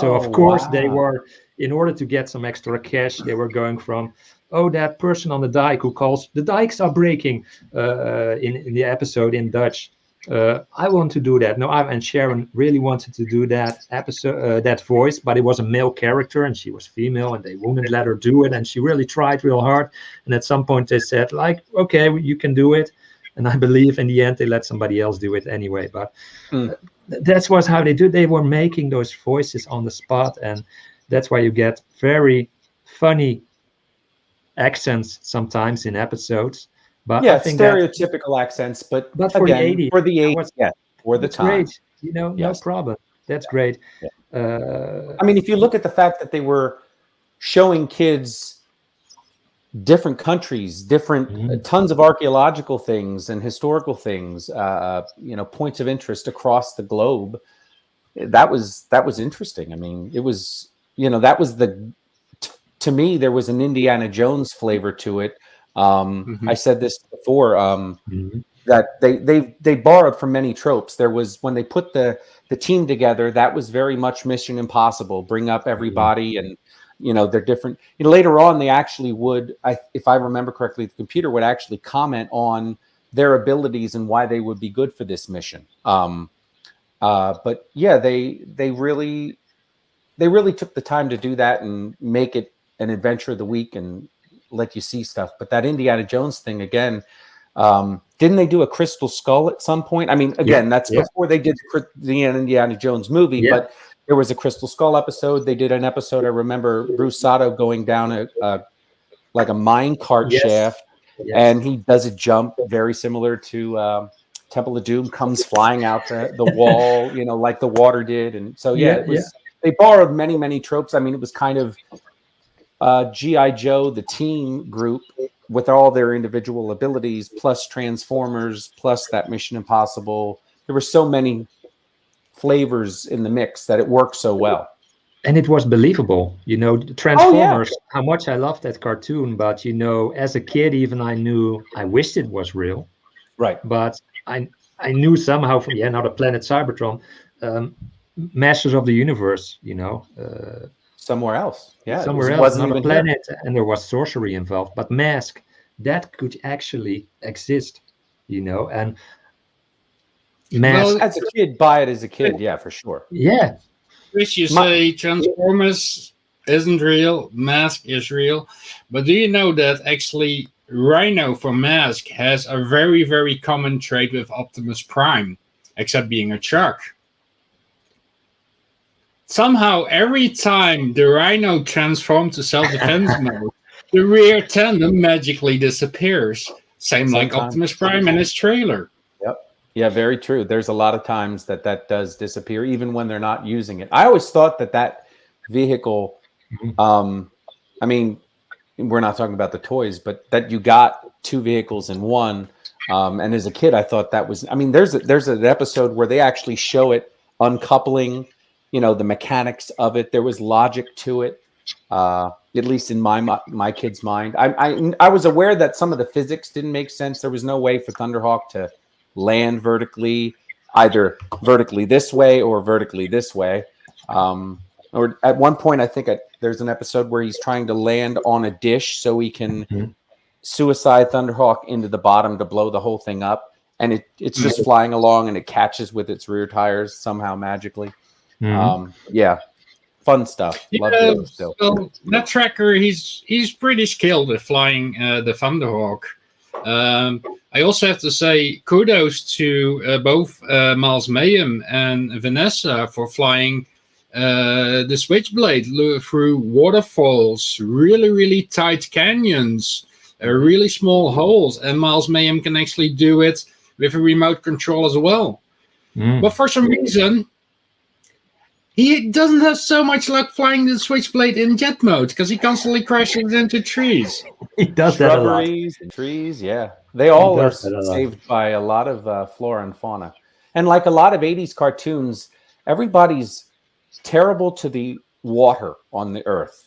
[SPEAKER 1] So of course they were, in order to get some extra cash, they were going from, oh, that person on the dike who calls, the dikes are breaking, in the episode in Dutch. I want to do that. No, and Sharon really wanted to do that episode, that voice, but it was a male character and she was female and they wouldn't let her do it. And she really tried real hard. And at some point they said, like, okay, you can do it. And I believe in the end they let somebody else do it anyway. But that was how they do. They were making those voices on the spot, and that's why you get very funny accents sometimes in episodes. But
[SPEAKER 3] yeah,
[SPEAKER 1] I think
[SPEAKER 3] stereotypical accents, but
[SPEAKER 1] for
[SPEAKER 3] again,
[SPEAKER 1] the 80s,
[SPEAKER 3] for the 80s, for the time,
[SPEAKER 1] great. You know, no problem. That's great.
[SPEAKER 3] I mean, if you look at the fact that they were showing kids different countries, different tons of archaeological things and historical things, you know, points of interest across the globe. That was interesting. I mean, it was, you know, that was to me, there was an Indiana Jones flavor to it. I said this before, that they borrowed from many tropes. There was, when they put the team together, that was very much Mission Impossible, bring up everybody and, you know, they're different. You know, later on, they actually would, if I remember correctly, the computer would actually comment on their abilities and why they would be good for this mission. But yeah, they really took the time to do that and make it an adventure of the week and let you see stuff. But that Indiana Jones thing again, didn't they do a Crystal Skull at some point? I mean, again, that's before they did the Indiana Jones movie, but there was a Crystal Skull episode. They did an episode. I remember Bruce Sato going down like a mine cart shaft, and he does a jump very similar to Temple of Doom, comes flying out the wall, you know, like the water did. And so, they borrowed many tropes. I mean, it was kind of G.I. Joe, the team group, with all their individual abilities, plus Transformers, plus that Mission Impossible. There were so many flavors in the mix that it worked so well.
[SPEAKER 1] And it was believable, you know, Transformers, how much I loved that cartoon, but, you know, as a kid, even I wished it was real.
[SPEAKER 3] Right.
[SPEAKER 1] But I knew somehow from, not a Planet Cybertron, Masters of the Universe, you know.
[SPEAKER 3] Somewhere else. Yeah.
[SPEAKER 1] Somewhere else, not a planet, and there was sorcery involved. But M.A.S.K, that could actually exist, you know. And M.A.S.K.
[SPEAKER 3] As a kid, buy it as a kid. Yeah, for sure.
[SPEAKER 1] Yeah.
[SPEAKER 2] Chris, you
[SPEAKER 3] My-
[SPEAKER 2] say Transformers isn't real, M.A.S.K is real, but do you know that actually Rhino from M.A.S.K has a very, very common trait with Optimus Prime, except being a truck? Somehow, every time the Rhino transforms to self-defense mode, the rear tandem magically disappears. Same like
[SPEAKER 3] Sometimes.
[SPEAKER 2] Optimus Prime in his trailer.
[SPEAKER 3] Yep. Yeah, very true. There's a lot of times that does disappear, even when they're not using it. I always thought that vehicle, I mean, we're not talking about the toys, but that you got two vehicles in one. And as a kid, I thought that was, I mean, there's an episode where they actually show it uncoupling, the mechanics of it. There was logic to it, at least in my kid's mind. I was aware that some of the physics didn't make sense. There was no way for Thunderhawk to land vertically, either vertically this way or vertically this way. Or at one point, I think there's an episode where he's trying to land on a dish so he can suicide Thunderhawk into the bottom to blow the whole thing up. And it's just flying along and it catches with its rear tires somehow magically. Yeah, fun stuff. Love it still.
[SPEAKER 2] So that tracker, he's pretty skilled at flying the Thunderhawk. I also have to say kudos to both Miles Mayhem and Vanessa for flying the Switchblade through waterfalls, really, really tight canyons, really small holes, and Miles Mayhem can actually do it with a remote control as well. But for some reason, he doesn't have so much luck flying the Switchblade in jet mode because he constantly crashes into trees.
[SPEAKER 1] He does that a lot.
[SPEAKER 3] Shrubberies and trees, yeah. They all are saved by a lot of flora and fauna. And like a lot of 80s cartoons, everybody's terrible to the water on the earth.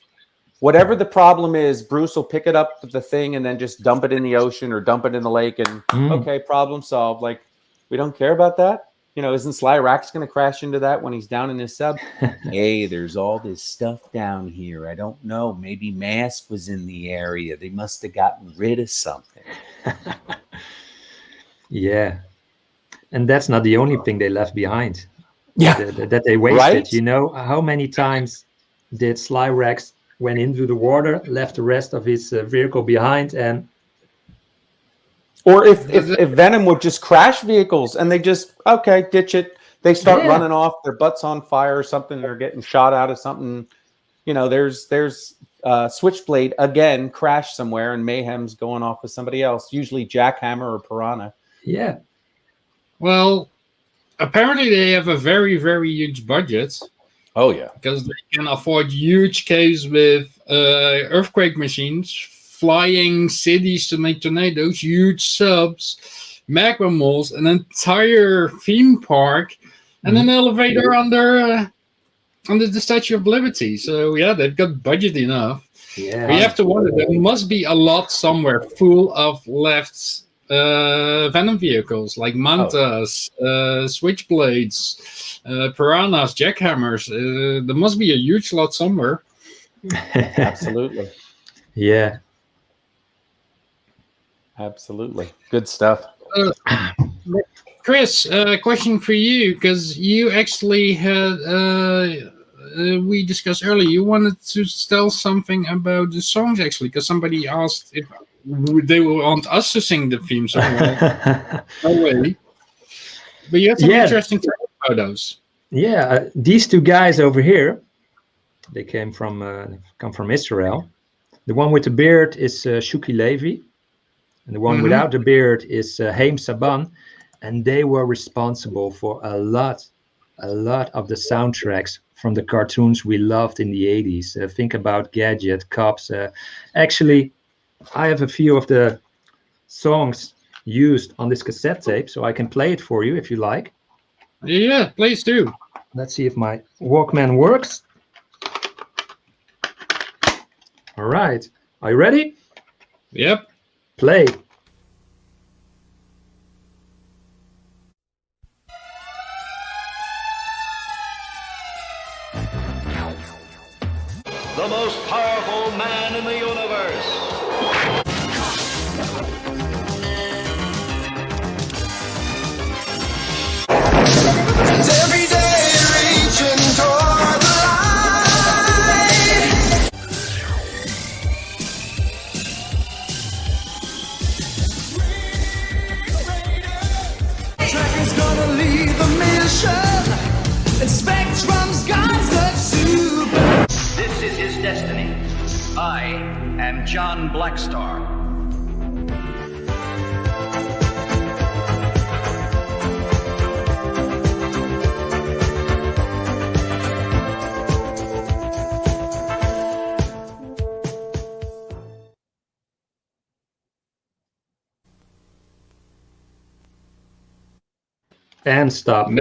[SPEAKER 3] Whatever the problem is, Bruce will pick it up with the thing and then just dump it in the ocean or dump it in the lake and, okay, problem solved. Like, we don't care about that. Isn't Sly Rax going to crash into that when he's down in his sub? Hey, there's all this stuff down here. I don't know. Maybe M.A.S.K was in the area. They must have gotten rid of something.
[SPEAKER 1] Yeah. And that's not the only thing they left behind.
[SPEAKER 3] Yeah.
[SPEAKER 1] That they wasted.
[SPEAKER 3] Right?
[SPEAKER 1] How many times did Sly Rax went into the water, left the rest of his vehicle behind, and
[SPEAKER 3] or if Venom would just crash vehicles and they just, okay, ditch it. They start running off, their butt's on fire or something, they're getting shot out of something. There's Switchblade again, crash somewhere, and Mayhem's going off with somebody else, usually Jackhammer or Piranha.
[SPEAKER 1] Yeah.
[SPEAKER 2] Well, apparently they have a very, very huge budget.
[SPEAKER 3] Oh, yeah.
[SPEAKER 2] Because they can afford huge caves with earthquake machines, flying cities to make tornadoes, huge subs, magma moles, an entire theme park, and an elevator under the Statue of Liberty. So yeah, they've got budget enough.
[SPEAKER 1] Yeah.
[SPEAKER 2] But you have to wonder, there must be a lot somewhere full of left Venom vehicles like Mantas, Switchblades, Piranhas, Jackhammers. There must be a huge lot somewhere.
[SPEAKER 3] Absolutely.
[SPEAKER 1] Yeah.
[SPEAKER 3] Absolutely. Good stuff.
[SPEAKER 2] Chris, question for you, because you actually had, we discussed earlier, you wanted to tell something about the songs, actually, because somebody asked if they want us to sing the theme song. No way. But you had some interesting things about those.
[SPEAKER 1] Yeah, these two guys over here, they come from Israel. The one with the beard is Shuki Levy. And the one without the beard is Haim Saban, and they were responsible for a lot of the soundtracks from the cartoons we loved in the 80s. Think about Gadget, Cops. Actually, I have a few of the songs used on this cassette tape, so I can play it for you if you like.
[SPEAKER 2] Yeah, please do.
[SPEAKER 1] Let's see if my Walkman works. All right. Are you ready?
[SPEAKER 2] Yep.
[SPEAKER 1] Play.
[SPEAKER 4] The most powerful man in the universe.
[SPEAKER 10] the mission, and Spectrum's got the super.
[SPEAKER 11] This is his destiny. I am John Blackstar.
[SPEAKER 1] And stop.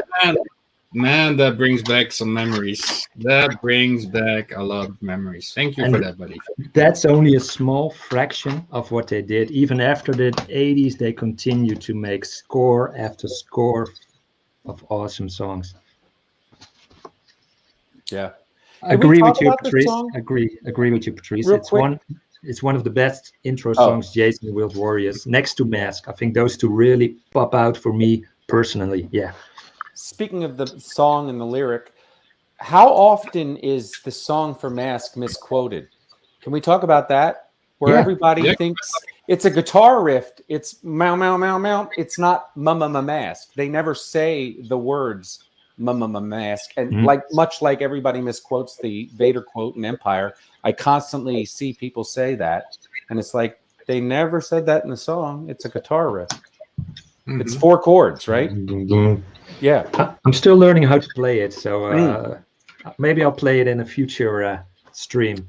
[SPEAKER 2] Man, that brings back some memories. That brings back a lot of memories. Thank you for that, buddy.
[SPEAKER 1] That's only a small fraction of what they did. Even after the 80s, they continued to make score after score of awesome songs.
[SPEAKER 3] Yeah.
[SPEAKER 1] I agree with you, Patrice. Agree with you, Patrice. It's one of the best intro songs, Jason and Wild Warriors, next to M.A.S.K. I think those two really pop out for me personally. Yeah.
[SPEAKER 3] Speaking of the song and the lyric, how often is the song for M.A.S.K. misquoted? Can we talk about that? Where everybody thinks it's a guitar riff. It's meow, meow, meow, meow. It's not M.A.S.K. They never say the words M.A.S.K. And much like everybody misquotes the Vader quote in Empire, I constantly see people say that. And it's like, they never said that in the song. It's a guitar riff. It's 4 chords, right? Yeah.
[SPEAKER 1] I'm still learning how to play it, so maybe I'll play it in a future stream.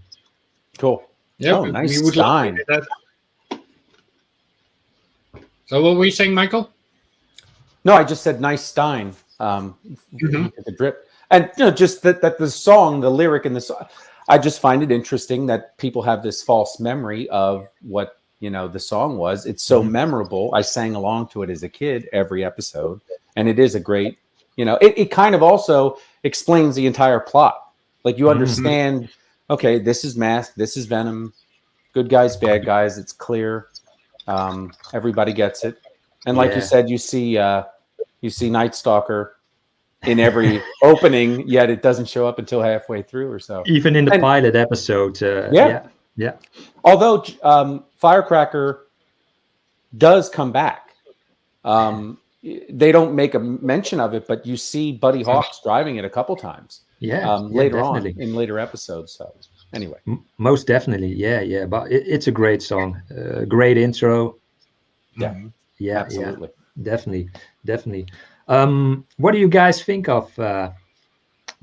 [SPEAKER 3] Cool.
[SPEAKER 2] Yeah,
[SPEAKER 3] oh, nice Stein.
[SPEAKER 2] So what were you saying, Michael?
[SPEAKER 3] No, I just said nice Stein. The drip. And just that the song, the lyric in the song, I just find it interesting that people have this false memory of what the song was. It's so memorable. I sang along to it as a kid every episode, and it is a great, it kind of also explains the entire plot. Like you understand, okay, this is M.A.S.K, this is Venom, good guys, bad guys. It's clear. Everybody gets it. And like you said, you see Night Stalker in every opening, yet it doesn't show up until halfway through or so.
[SPEAKER 1] Even in the pilot episode. Yeah.
[SPEAKER 3] Although Firecracker does come back. They don't make a mention of it, but you see Buddy Hawks driving it a couple times. Later on in later episodes. So anyway,
[SPEAKER 1] most definitely, yeah. But it's a great song, great intro.
[SPEAKER 3] Yeah, absolutely,
[SPEAKER 1] definitely. What do you guys think of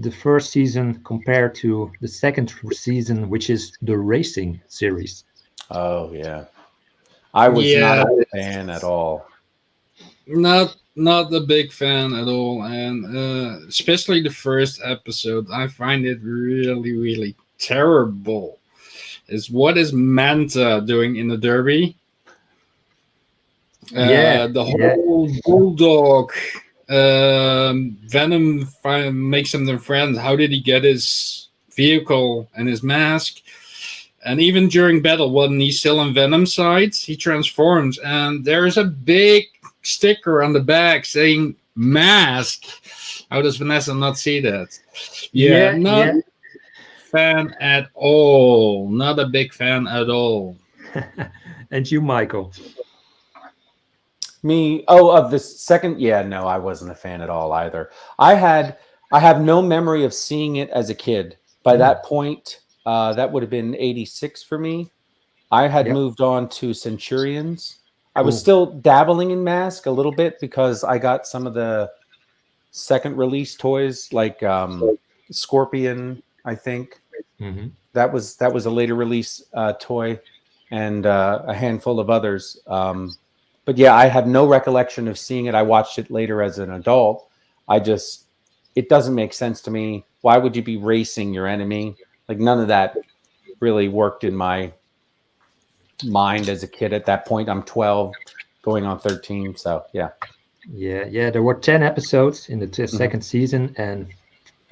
[SPEAKER 1] the first season compared to the second season, which is the racing series?
[SPEAKER 3] Oh yeah, I was not a fan at all.
[SPEAKER 2] Not a big fan at all, and especially the first episode, I find it really, really terrible. What is Manta doing in the Derby? The whole bulldog. Venom makes him their friend. How did he get his vehicle and his mask? And even during battle, when he's still on Venom's side, he transforms, and there's a big sticker on the back saying M.A.S.K. How does Vanessa not see that? Not fan at all. Not a big fan at all.
[SPEAKER 1] And you, Michael?
[SPEAKER 3] Me? Oh, of the second? Yeah, no, I wasn't a fan at all either. I have no memory of seeing it as a kid. By that point, that would have been 86 for me. I had moved on to Centurions. I was still dabbling in M.A.S.K. a little bit because I got some of the second release toys, like Scorpion, I think. That was a later release toy, and a handful of others. But yeah, I have no recollection of seeing it. I watched it later as an adult. It doesn't make sense to me. Why would you be racing your enemy? Like, none of that really worked in my mind as a kid at that point. I'm 12 going on 13. So yeah.
[SPEAKER 1] There were 10 episodes in the second season. And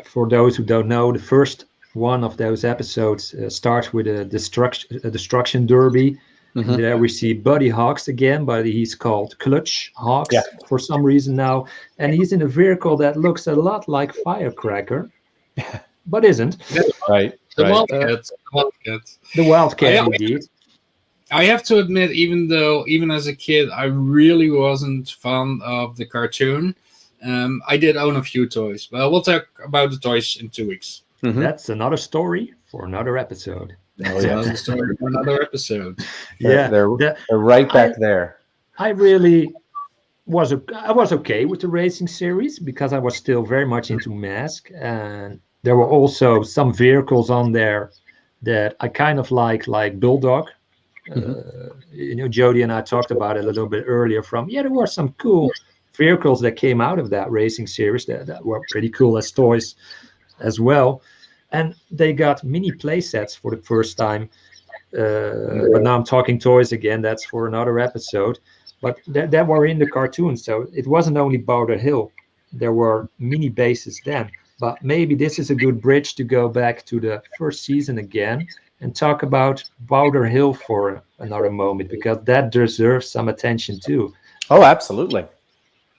[SPEAKER 1] for those who don't know, the first one of those episodes starts with a destruction derby. And there we see Buddy Hawks again, but he's called Clutch Hawks for some reason now. And he's in a vehicle that looks a lot like Firecracker, but isn't.
[SPEAKER 3] Right.
[SPEAKER 2] The Wildcats.
[SPEAKER 1] The Wildcat, indeed.
[SPEAKER 2] I have to admit, even as a kid, I really wasn't fond of the cartoon. I did own a few toys, but we'll talk about the toys in 2 weeks.
[SPEAKER 3] Mhm.
[SPEAKER 1] That's another story for another episode.
[SPEAKER 2] That's another story for another episode.
[SPEAKER 1] Yeah,
[SPEAKER 3] they're right back there.
[SPEAKER 1] I really was okay with the racing series because I was still very much into M.A.S.K, and there were also some vehicles on there that I kind of like Bulldog. Jody and I talked about it a little bit earlier. There were some cool vehicles that came out of that racing series that were pretty cool as toys as well, and they got mini play sets for the first time. But now I'm talking toys again. That's for another episode. But that were in the cartoon, so it wasn't only Boulder Hill. There were mini bases then. But maybe this is a good bridge to go back to the first season again and talk about Boulder Hill for another moment, because that deserves some attention too.
[SPEAKER 3] Oh, absolutely.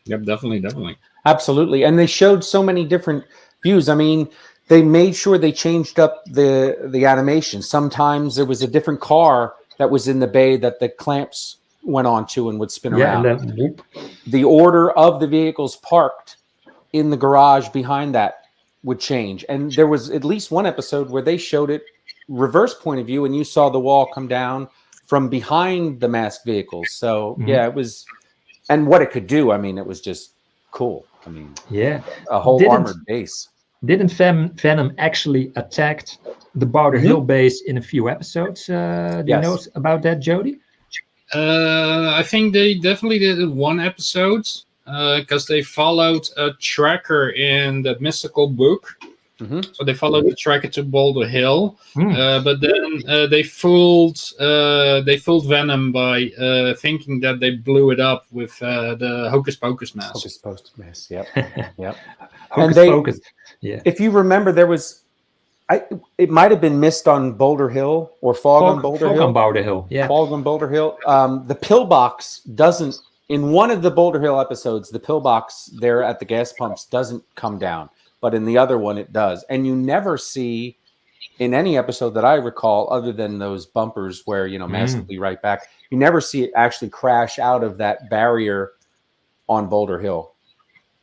[SPEAKER 2] Yep, definitely.
[SPEAKER 3] Absolutely. And they showed so many different views. I mean, they made sure they changed up the animation. Sometimes there was a different car that was in the bay that the clamps went on to and would spin around.
[SPEAKER 1] And then,
[SPEAKER 3] the order of the vehicles parked in the garage behind that would change. And there was at least one episode where they showed it reverse point of view, and you saw the wall come down from behind the M.A.S.K vehicles. So it was, and what it could do, I mean, it was just cool. I mean, a whole armored base.
[SPEAKER 1] Didn't Venom actually attacked the Boulder Hill base in a few episodes? Do you know about that, Jody?
[SPEAKER 2] I think they definitely did it one episode because they followed a tracker in the mystical book. So they followed the tracker to Boulder Hill, but then they fooled Venom by thinking that they blew it up with the Hocus Pocus mask.
[SPEAKER 3] Hocus Pocus mask, yep.
[SPEAKER 1] Hocus Pocus. Yeah.
[SPEAKER 3] If you remember, there was, it might have been mist on Boulder Hill or fog on Boulder Hill.
[SPEAKER 1] Fog on Boulder Hill, yeah.
[SPEAKER 3] Fog on Boulder Hill. The pillbox doesn't, in one of the Boulder Hill episodes, the pillbox there at the gas pumps doesn't come down, but in the other one it does. And you never see in any episode that I recall, other than those bumpers where, M.A.S.K will be right back, you never see it actually crash out of that barrier on Boulder Hill.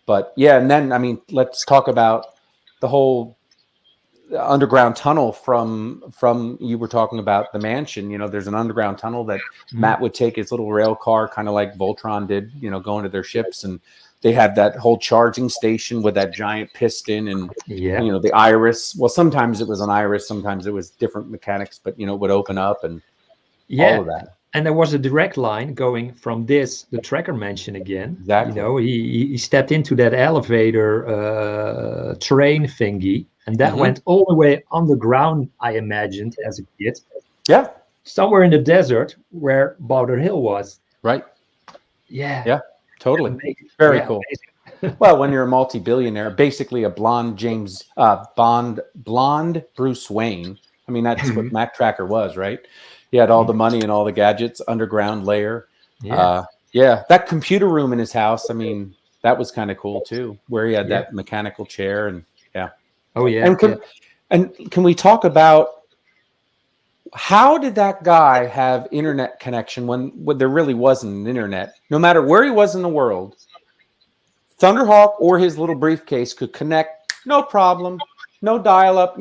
[SPEAKER 3] But yeah, and then, I mean, let's talk about the whole underground tunnel from you were talking about the mansion. There's an underground tunnel that Matt would take his little rail car, kind of like Voltron did, going to their ships, and they had that whole charging station with that giant piston and the iris. Well, sometimes it was an iris, sometimes it was different mechanics, but it would open up and all of that.
[SPEAKER 1] And there was a direct line going from the tracker mansion again.
[SPEAKER 3] Exactly.
[SPEAKER 1] He stepped into that elevator train thingy, and that went all the way underground, I imagined, as a kid.
[SPEAKER 3] Yeah.
[SPEAKER 1] Somewhere in the desert where Boulder Hill was.
[SPEAKER 3] Right.
[SPEAKER 1] Yeah.
[SPEAKER 3] Yeah, totally.
[SPEAKER 1] Amazing.
[SPEAKER 3] Very cool. Well, when you're a multi-billionaire, basically a blonde Bruce Wayne. I mean, that's what Mac Tracker was, right? He had all the money and all the gadgets, underground layer. Yeah. That computer room in his house, I mean, that was kind of cool too, where he had that mechanical chair and
[SPEAKER 1] Oh yeah.
[SPEAKER 3] And can we talk about how did that guy have internet connection when there really wasn't an internet? No matter where he was in the world, Thunderhawk or his little briefcase could connect, no problem, no dial-up.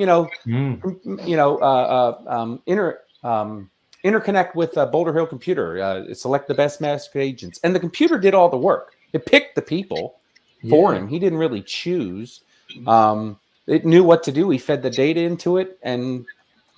[SPEAKER 3] Interconnect with a Boulder Hill computer. Select the best M.A.S.K agents, and the computer did all the work. It picked the people for him. He didn't really choose. It knew what to do. He fed the data into it, and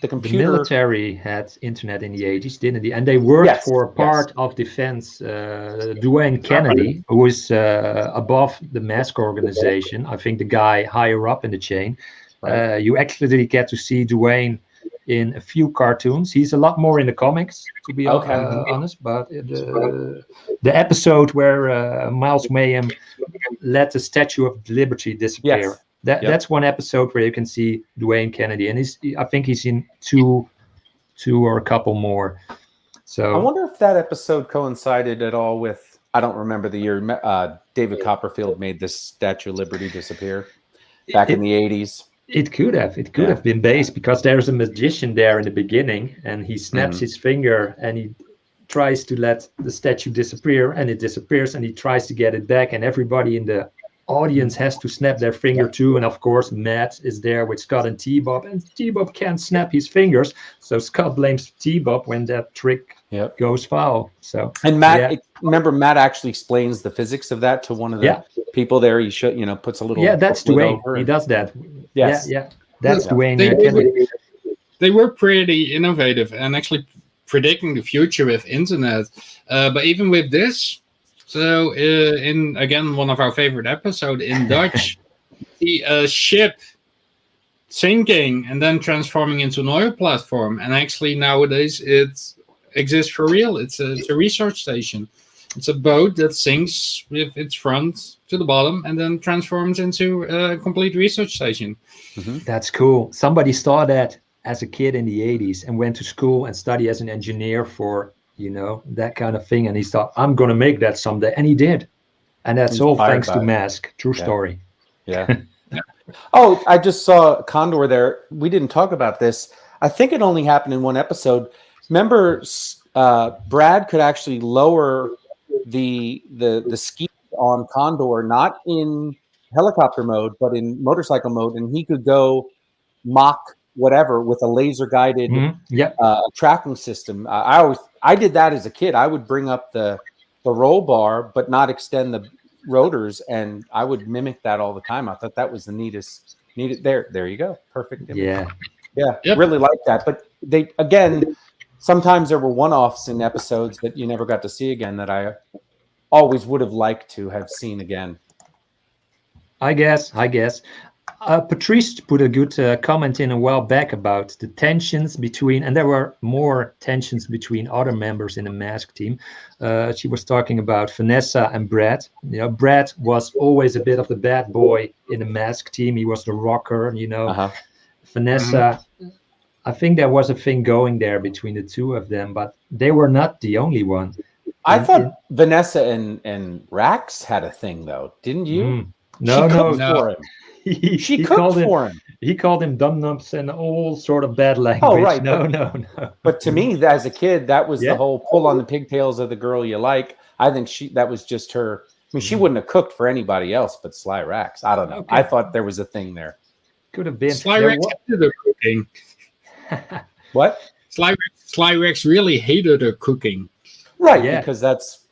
[SPEAKER 3] the computer.
[SPEAKER 1] The military had internet in the 80s, didn't it? And they worked for part of defense. Dwayne Kennedy, who is above the M.A.S.K organization, I think the guy higher up in the chain. Right. You actually get to see Dwayne in a few cartoons. He's a lot more in the comics, to be honest. But the episode where Miles Mayhem let the Statue of Liberty disappear. That's one episode where you can see Dwayne Kennedy, and I think he's in two or a couple more. So
[SPEAKER 3] I wonder if that episode coincided at all with, I don't remember the year, David Copperfield made this Statue of Liberty disappear back in the 80s.
[SPEAKER 1] It could have. It could have been based, because there's a magician there in the beginning, and he snaps his finger and he tries to let the statue disappear, and it disappears, and he tries to get it back, and everybody in the audience has to snap their finger too, and of course Matt is there with Scott and T-Bob, and T-Bob can't snap his fingers, so Scott blames T-Bob when that trick goes foul. So
[SPEAKER 3] and Matt, remember Matt actually explains the physics of that to one of the people there. He should, puts a little
[SPEAKER 1] that's Dwayne. He does that.
[SPEAKER 3] Yes.
[SPEAKER 1] Yeah. That's Dwayne.
[SPEAKER 2] They were pretty innovative and actually predicting the future with internet. But even with this, so in again one of our favorite episodes in Dutch, the ship sinking and then transforming into an oil platform, and actually nowadays it exists for real. It's a research station. It's a boat that sinks with its front to the bottom and then transforms into a complete research station.
[SPEAKER 1] That's cool. Somebody saw that as a kid in the 80s and went to school and studied as an engineer for, that kind of thing. And he thought, I'm going to make that someday. And he did. And that's all thanks to M.A.S.K. True story.
[SPEAKER 3] Yeah. Oh, I just saw Condor there. We didn't talk about this. I think it only happened in one episode. Remember, Brad could actually lower the ski on Condor, not in helicopter mode, but in motorcycle mode, and he could go Mach whatever with a laser guided tracking system. I did that as a kid. I would bring up the roll bar, but not extend the rotors, and I would mimic that all the time. I thought that was the neatest. There you go, perfect image. Really like that. But they again, sometimes there were one-offs in episodes that you never got to see again that I always would have liked to have seen again.
[SPEAKER 1] I guess. Patrice put a good comment in a while back about the tensions between, and there were more tensions between other members in the M.A.S.K. team. She was talking about Vanessa and Brad. Brad was always a bit of the bad boy in the M.A.S.K. team. He was the rocker, Vanessa, I think there was a thing going there between the two of them, but they were not the only one.
[SPEAKER 3] I thought Vanessa and Rax had a thing, though, didn't you?
[SPEAKER 1] No.
[SPEAKER 3] For him. She cooked for him.
[SPEAKER 1] He called him dum-nums and all sort of bad language.
[SPEAKER 3] Oh, right.
[SPEAKER 1] No.
[SPEAKER 3] But to me, as a kid, that was the whole pull on the pigtails of the girl you like. I think that was just her. I mean, she wouldn't have cooked for anybody else but Sly Rax. I don't know. Okay. I thought there was a thing there.
[SPEAKER 1] Could have been.
[SPEAKER 2] Sly Rax hated her cooking.
[SPEAKER 3] What?
[SPEAKER 2] Sly Rax really hated her cooking.
[SPEAKER 3] Right, because that's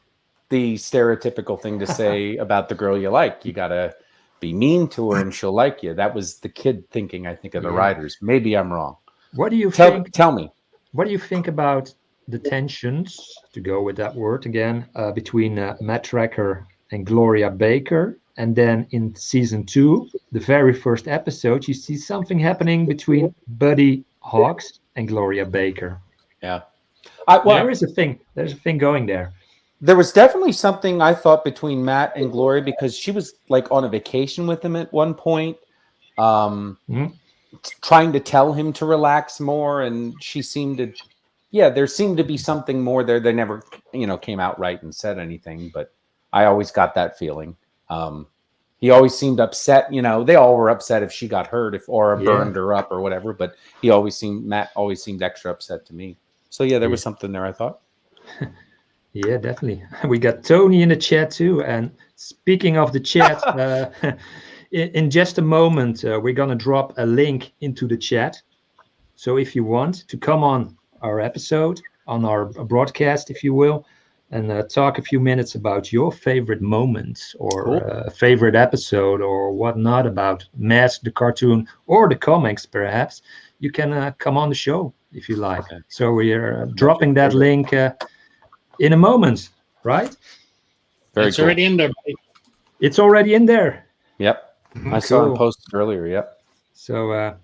[SPEAKER 3] the stereotypical thing to say about the girl you like. You got to be mean to her and she'll like you. That was the kid thinking, I think, of the writers. Maybe I'm wrong.
[SPEAKER 1] What do you think?
[SPEAKER 3] Tell me.
[SPEAKER 1] What do you think about the tensions, to go with that word again, between Matt Tracker and Gloria Baker? And then in season 2, the very first episode, you see something happening between Buddy Hawks and Gloria Baker.
[SPEAKER 3] Yeah.
[SPEAKER 1] There is a thing. There's a thing going there.
[SPEAKER 3] There was definitely something I thought between Matt and Gloria, because she was like on a vacation with him at one point, trying to tell him to relax more. And she seemed to, there seemed to be something more there. They never, came out right and said anything, but I always got that feeling. He always seemed upset. They all were upset if she got hurt, if Aura burned her up or whatever, but Matt always seemed extra upset to me. So there was something there, I thought.
[SPEAKER 1] Yeah, definitely. We got Tony in the chat too. And speaking of the chat, in just a moment, we're going to drop a link into the chat. So if you want to come on our episode, on our broadcast, if you will, and talk a few minutes about your favorite moments or a favorite episode or whatnot about M.A.S.K, the cartoon, or the comics, perhaps, you can come on the show if you like. Okay. So we are dropping that link in a moment, right?
[SPEAKER 2] It's already in there.
[SPEAKER 1] It's already in there.
[SPEAKER 3] Yep. I saw it posted earlier. Yep.
[SPEAKER 1] So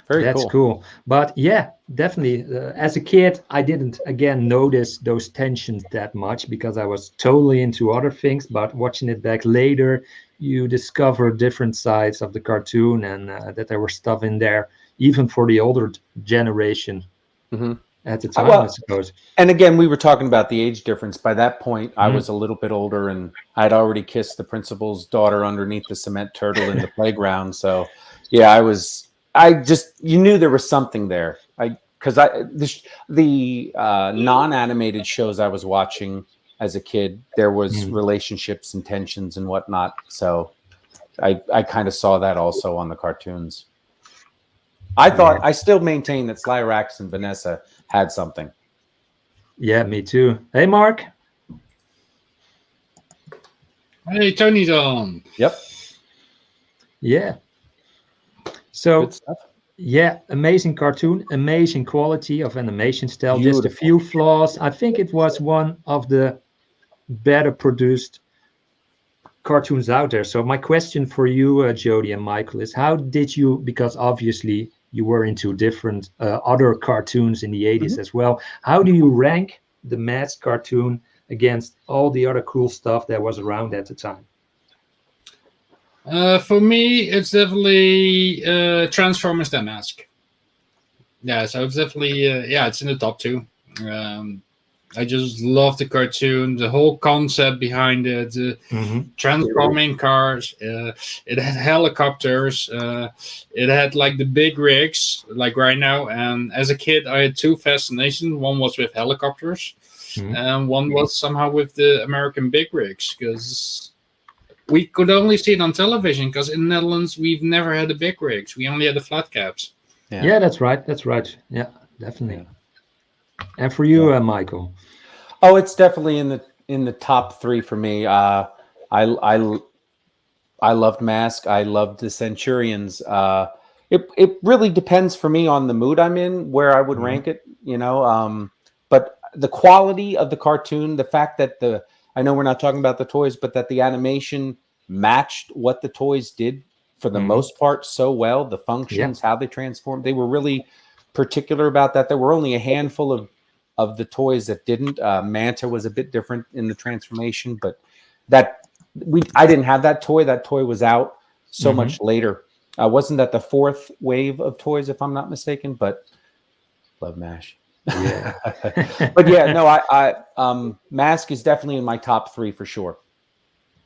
[SPEAKER 3] that's
[SPEAKER 1] cool. But yeah, definitely. As a kid, I didn't again notice those tensions that much because I was totally into other things. But watching it back later, you discover different sides of the cartoon and that there was stuff in there, even for the older generation. At the time, I suppose.
[SPEAKER 3] And again, we were talking about the age difference. By that point, I was a little bit older, and I'd already kissed the principal's daughter underneath the cement turtle in the playground. So, yeah, you knew there was something there. Because the non-animated shows I was watching as a kid, there was relationships and tensions and whatnot. So I kind of saw that also on the cartoons. I still maintain that Sly Rax and Vanessa had something.
[SPEAKER 1] Yeah, me too. Hey, Mark.
[SPEAKER 2] Hey, Tony's on.
[SPEAKER 3] Yep.
[SPEAKER 1] Yeah. So,
[SPEAKER 3] Good stuff.
[SPEAKER 1] yeah, amazing cartoon, amazing quality of animation style.
[SPEAKER 3] Beautiful.
[SPEAKER 1] Just a few flaws. I think it was one of the better produced cartoons out there. So my question for you, Jody and Michael, is how did you, because obviously you were into different other cartoons in the 80s as well, how do you rank the M.A.S.K cartoon against all the other cool stuff that was around at the time?
[SPEAKER 2] For me, it's definitely Transformers the M.A.S.K. Yeah, so it's definitely it's in the top 2. I just love the cartoon, the whole concept behind it, transforming cars. It had helicopters. It had like the big rigs, like right now. And as a kid, I had 2 fascinations. One was with helicopters, and one was somehow with the American big rigs, because we could only see it on television. Because in the Netherlands, we've never had the big rigs. We only had the flat caps.
[SPEAKER 1] Yeah, that's right. That's right. Yeah, definitely. And for you, Michael?
[SPEAKER 3] Oh, it's definitely in the top 3 for me. I loved M.A.S.K. I loved the Centurions. It really depends for me on the mood I'm in where I would rank it. But the quality of the cartoon, the fact that I know we're not talking about the toys, but that the animation matched what the toys did for the most part so well. The functions, how they transformed, they were really particular about that. There were only a handful of the toys that didn't. Manta was a bit different in the transformation, but I didn't have that toy. That toy was out so much later. Wasn't that the 4th wave of toys, if I'm not mistaken? But love MASH.
[SPEAKER 1] Yeah.
[SPEAKER 3] But yeah, no, I M.A.S.K is definitely in my top 3 for sure.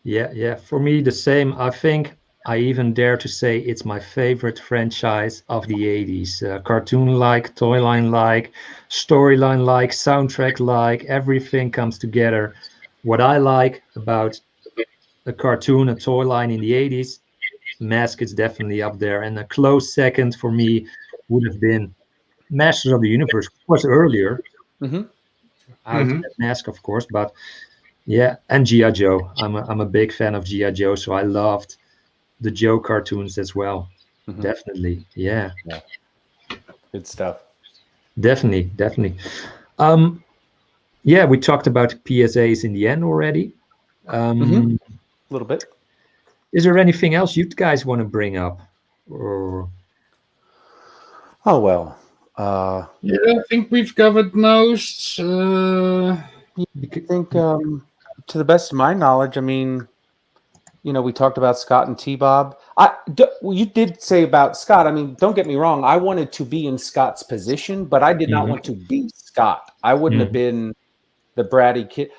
[SPEAKER 1] Yeah. For me, the same. I think I even dare to say it's my favorite franchise of the 80s. Cartoon-like, toy-line-like, storyline-like, soundtrack-like, everything comes together. What I like about a cartoon, a toy line in the 80s, M.A.S.K is definitely up there. And a close second for me would have been Masters of the Universe. Of course, earlier. Out of M.A.S.K, of course. But yeah, and G.I. Joe. I'm a big fan of G.I. Joe, so I loved the Joe cartoons as well. Definitely. Yeah.
[SPEAKER 3] Good stuff.
[SPEAKER 1] Definitely. Yeah, we talked about PSAs in the end already.
[SPEAKER 3] A little bit.
[SPEAKER 1] Is there anything else you guys want to bring up? Or
[SPEAKER 3] oh well.
[SPEAKER 2] Yeah, I think we've covered most.
[SPEAKER 3] I think, to the best of my knowledge, I mean, we talked about Scott and T-Bob. You did say about Scott. I mean, don't get me wrong. I wanted to be in Scott's position, but I did not want to be Scott. I wouldn't have been the bratty kid.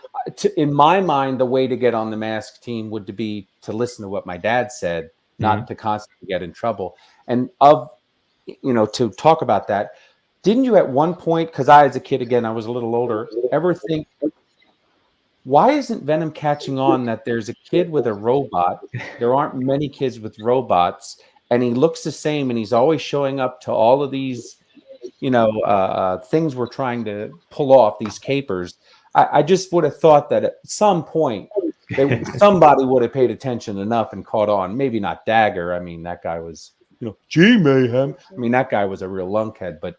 [SPEAKER 3] In my mind, the way to get on the M.A.S.K team would be to listen to what my dad said, not to constantly get in trouble. And to talk about that, didn't you at one point, because I, as a kid, again, I was a little older, ever think, why isn't Venom catching on that there's a kid with a robot? There aren't many kids with robots, and he looks the same, and he's always showing up to all of these, things we're trying to pull off, these capers. I just would have thought that at some point, somebody would have paid attention enough and caught on. Maybe not Dagger. I mean, that guy was, G-Mayhem. I mean, that guy was a real lunkhead, but,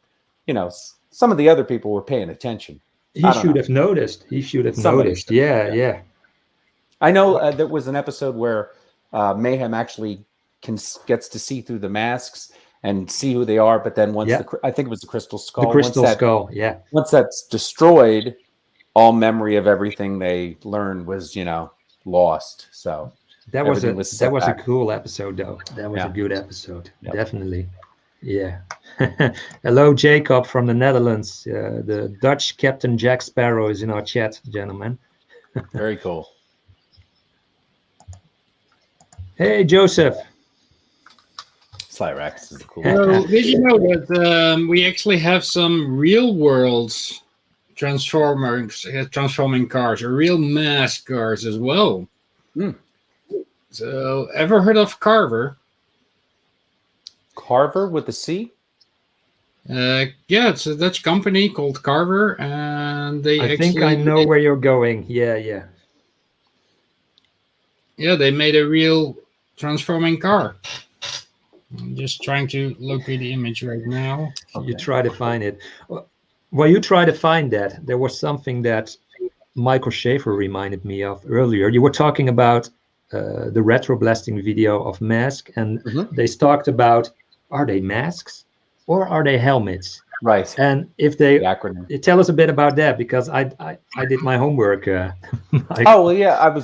[SPEAKER 3] some of the other people were paying attention.
[SPEAKER 1] He should have noticed. Yeah.
[SPEAKER 3] I know there was an episode where Mayhem actually gets to see through the masks and see who they are. But then once I think it was the Crystal Skull.
[SPEAKER 1] The Crystal Skull, yeah.
[SPEAKER 3] Once that's destroyed, all memory of everything they learned was, lost. So
[SPEAKER 1] that was a cool episode, though. That was a good episode, definitely. Yeah. Hello, Jacob from the Netherlands. The Dutch Captain Jack Sparrow is in our chat, gentlemen.
[SPEAKER 3] Very cool.
[SPEAKER 1] Hey, Joseph.
[SPEAKER 3] Sly Rax is cool.
[SPEAKER 2] Well, did you know that we actually have some real world transforming cars, real M.A.S.K cars as well.
[SPEAKER 3] Mm.
[SPEAKER 2] So, ever heard of Carver?
[SPEAKER 3] Carver with a C?
[SPEAKER 2] Yeah, it's a Dutch company called Carver, and they
[SPEAKER 1] I think I know where you're going. Yeah.
[SPEAKER 2] Yeah, they made a real transforming car. I'm just trying to locate the image right now.
[SPEAKER 1] You try to find it. Well, you try to find that. There was something that Michael Shaffer reminded me of earlier. You were talking about the retro blasting video of M.A.S.K, and they talked about, are they masks or are they helmets?
[SPEAKER 3] Right.
[SPEAKER 1] And if they
[SPEAKER 3] the acronym.
[SPEAKER 1] tell us a bit about that, because I did my homework.
[SPEAKER 3] Oh well, yeah.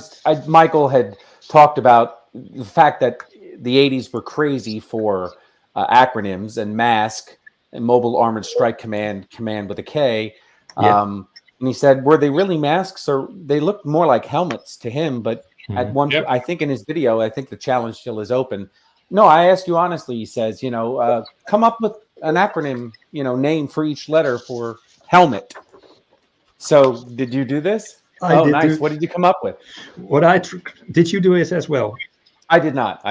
[SPEAKER 3] Michael had talked about the fact that the 80s were crazy for acronyms, and M.A.S.K, and Mobile Armored Strike Command, command with a K. And he said, were they really masks, or they looked more like helmets to him? But at one, I think in his video, I think the challenge still is open. No, I asked you honestly. He says, come up with an acronym, name for each letter for helmet. So did you do this? Nice. What did you come up with?
[SPEAKER 1] Did you do this as well?
[SPEAKER 3] I did not.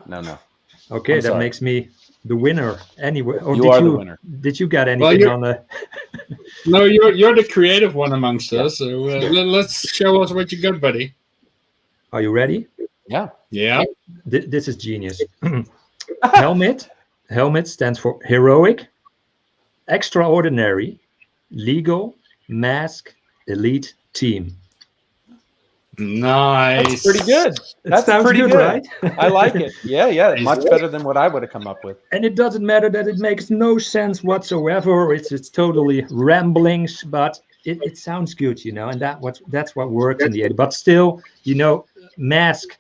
[SPEAKER 3] No.
[SPEAKER 1] Okay, that makes me the winner anyway. Or
[SPEAKER 3] you are the winner.
[SPEAKER 1] Did you got anything on the?
[SPEAKER 2] No, you're the creative one amongst us. So let's show us what you got, buddy.
[SPEAKER 1] Are you ready?
[SPEAKER 3] Yeah.
[SPEAKER 1] This is genius. Helmet stands for heroic, extraordinary, legal, M.A.S.K, elite, team.
[SPEAKER 2] Nice.
[SPEAKER 3] That's pretty good. That's pretty good, right? I like it. Yeah. Much better than what I would have come up with.
[SPEAKER 1] And it doesn't matter that it makes no sense whatsoever. It's totally ramblings, but it sounds good, and that's what works in the end. But still, M.A.S.K,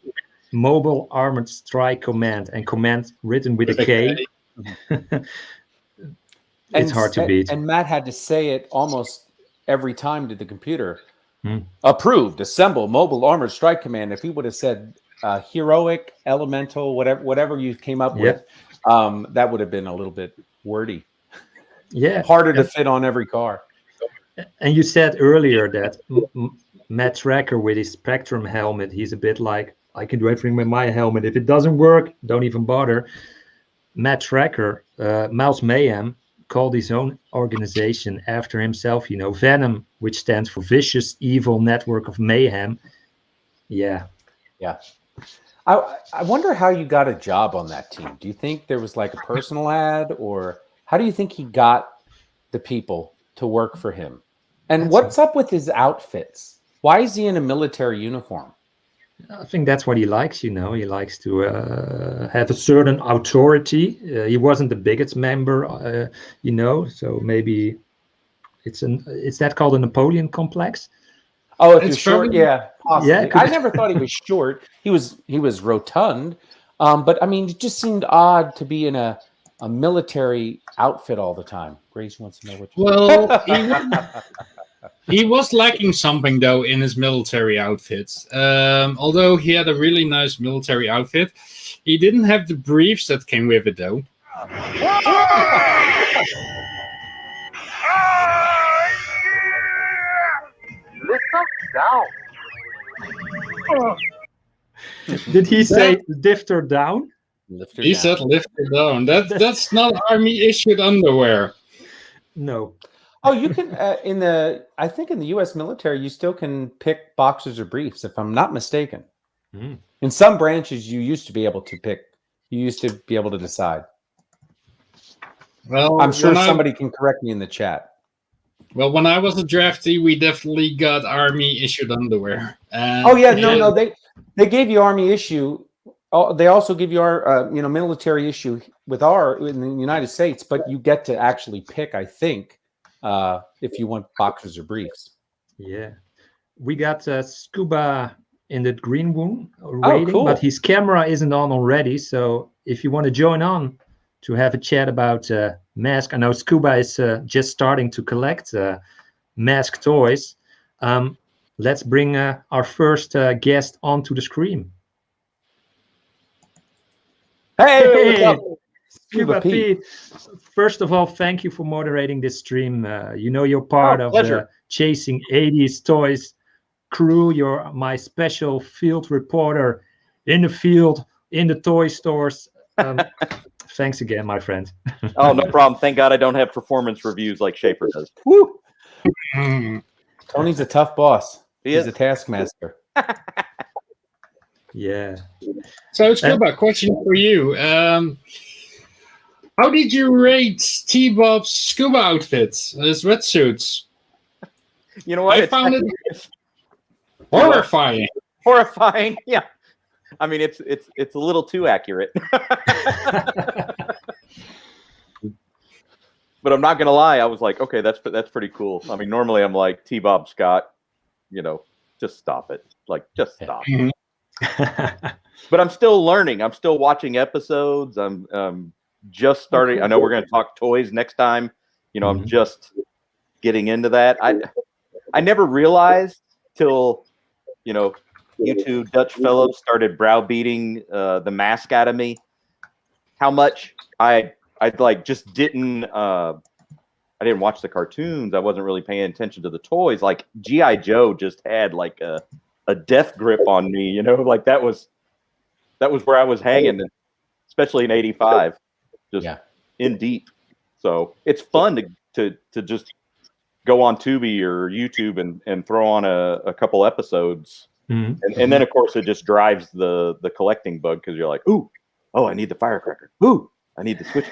[SPEAKER 1] Mobile Armored Strike Command, and command written with a K. It's hard to beat.
[SPEAKER 3] And Matt had to say it almost every time to the computer. Approved, assemble, Mobile Armored Strike Command. If he would have said heroic, elemental, whatever you came up with, that would have been a little bit wordy.
[SPEAKER 1] Yeah.
[SPEAKER 3] Harder to fit on every car.
[SPEAKER 1] And you said earlier that Matt Tracker with his Spectrum helmet, he's a bit like, I can do everything with my helmet. If it doesn't work, don't even bother. Matt Tracker, Miles Mayhem, called his own organization after himself, Venom, which stands for Vicious Evil Network of Mayhem. Yeah.
[SPEAKER 3] I wonder how you got a job on that team. Do you think there was like a personal ad, or how do you think he got the people to work for him? And what's up with his outfits? Why is he in a military uniform?
[SPEAKER 1] I think that's what he likes, He likes to have a certain authority. He wasn't the biggest member, so maybe is that called a Napoleon complex?
[SPEAKER 3] Oh, if you're short, possibly.
[SPEAKER 1] Yeah,
[SPEAKER 3] I never thought he was short. He was rotund, but I mean, it just seemed odd to be in a military outfit all the time. Grace wants to know what.
[SPEAKER 2] Well, he was lacking something though in his military outfits. Although he had a really nice military outfit, he didn't have the briefs that came with it though.
[SPEAKER 1] Did he say lift her down?
[SPEAKER 2] He said lift her down. That's not army issued underwear.
[SPEAKER 1] No.
[SPEAKER 3] Oh, you can I think in the U.S. military, you still can pick boxers or briefs, if I'm not mistaken. In some branches, you used to be able to pick. You used to be able to decide.
[SPEAKER 2] Well,
[SPEAKER 3] I'm sure somebody can correct me in the chat.
[SPEAKER 2] Well, when I was a draftee, we definitely got army issued underwear.
[SPEAKER 3] No, they gave you army issue. They also give you our military issue with in the United States, but you get to actually pick, I think, if you want boxers or briefs.
[SPEAKER 1] Yeah, we got Scuba in the green room rating,
[SPEAKER 3] cool.
[SPEAKER 1] But his camera isn't on already. So if you want to join on to have a chat about M.A.S.K, I know Scuba is just starting to collect M.A.S.K toys. Let's bring our first guest onto the screen.
[SPEAKER 3] Hey,
[SPEAKER 1] Scuba Pete. First of all, thank you for moderating this stream. You're part of the Chasing 80s Toys crew. You're my special field reporter in the field, in the toy stores. Thanks again, my friend.
[SPEAKER 12] Oh, no problem. Thank God I don't have performance reviews like Shaffer does. Woo!
[SPEAKER 3] Tony's a tough boss. He's
[SPEAKER 12] is
[SPEAKER 3] a taskmaster.
[SPEAKER 1] Yeah.
[SPEAKER 2] So, Scuba, question for you. How did you rate T-Bob's scuba outfits, his wetsuits?
[SPEAKER 12] You know what?
[SPEAKER 2] I found it horrifying.
[SPEAKER 12] Horrifying, yeah. I mean, it's a little too accurate. But I'm not gonna lie. I was like, okay, that's pretty cool. I mean, normally I'm like, T-Bob Scott, just stop it. Like, just stop. But I'm still learning. I'm still watching episodes. I'm just starting. I know we're going to talk toys next time. I'm just getting into that. I never realized till, you two Dutch fellows started browbeating the M.A.S.K out of me, how much I like just didn't. I didn't watch the cartoons. I wasn't really paying attention to the toys. Like G.I. Joe just had like a death grip on me. Like that was where I was hanging, especially in '85, just in deep. So it's fun to just go on Tubi or YouTube and throw on a couple episodes, and then of course it just drives the collecting bug because you're like, oh, I need the firecracker. Ooh, I need the switch.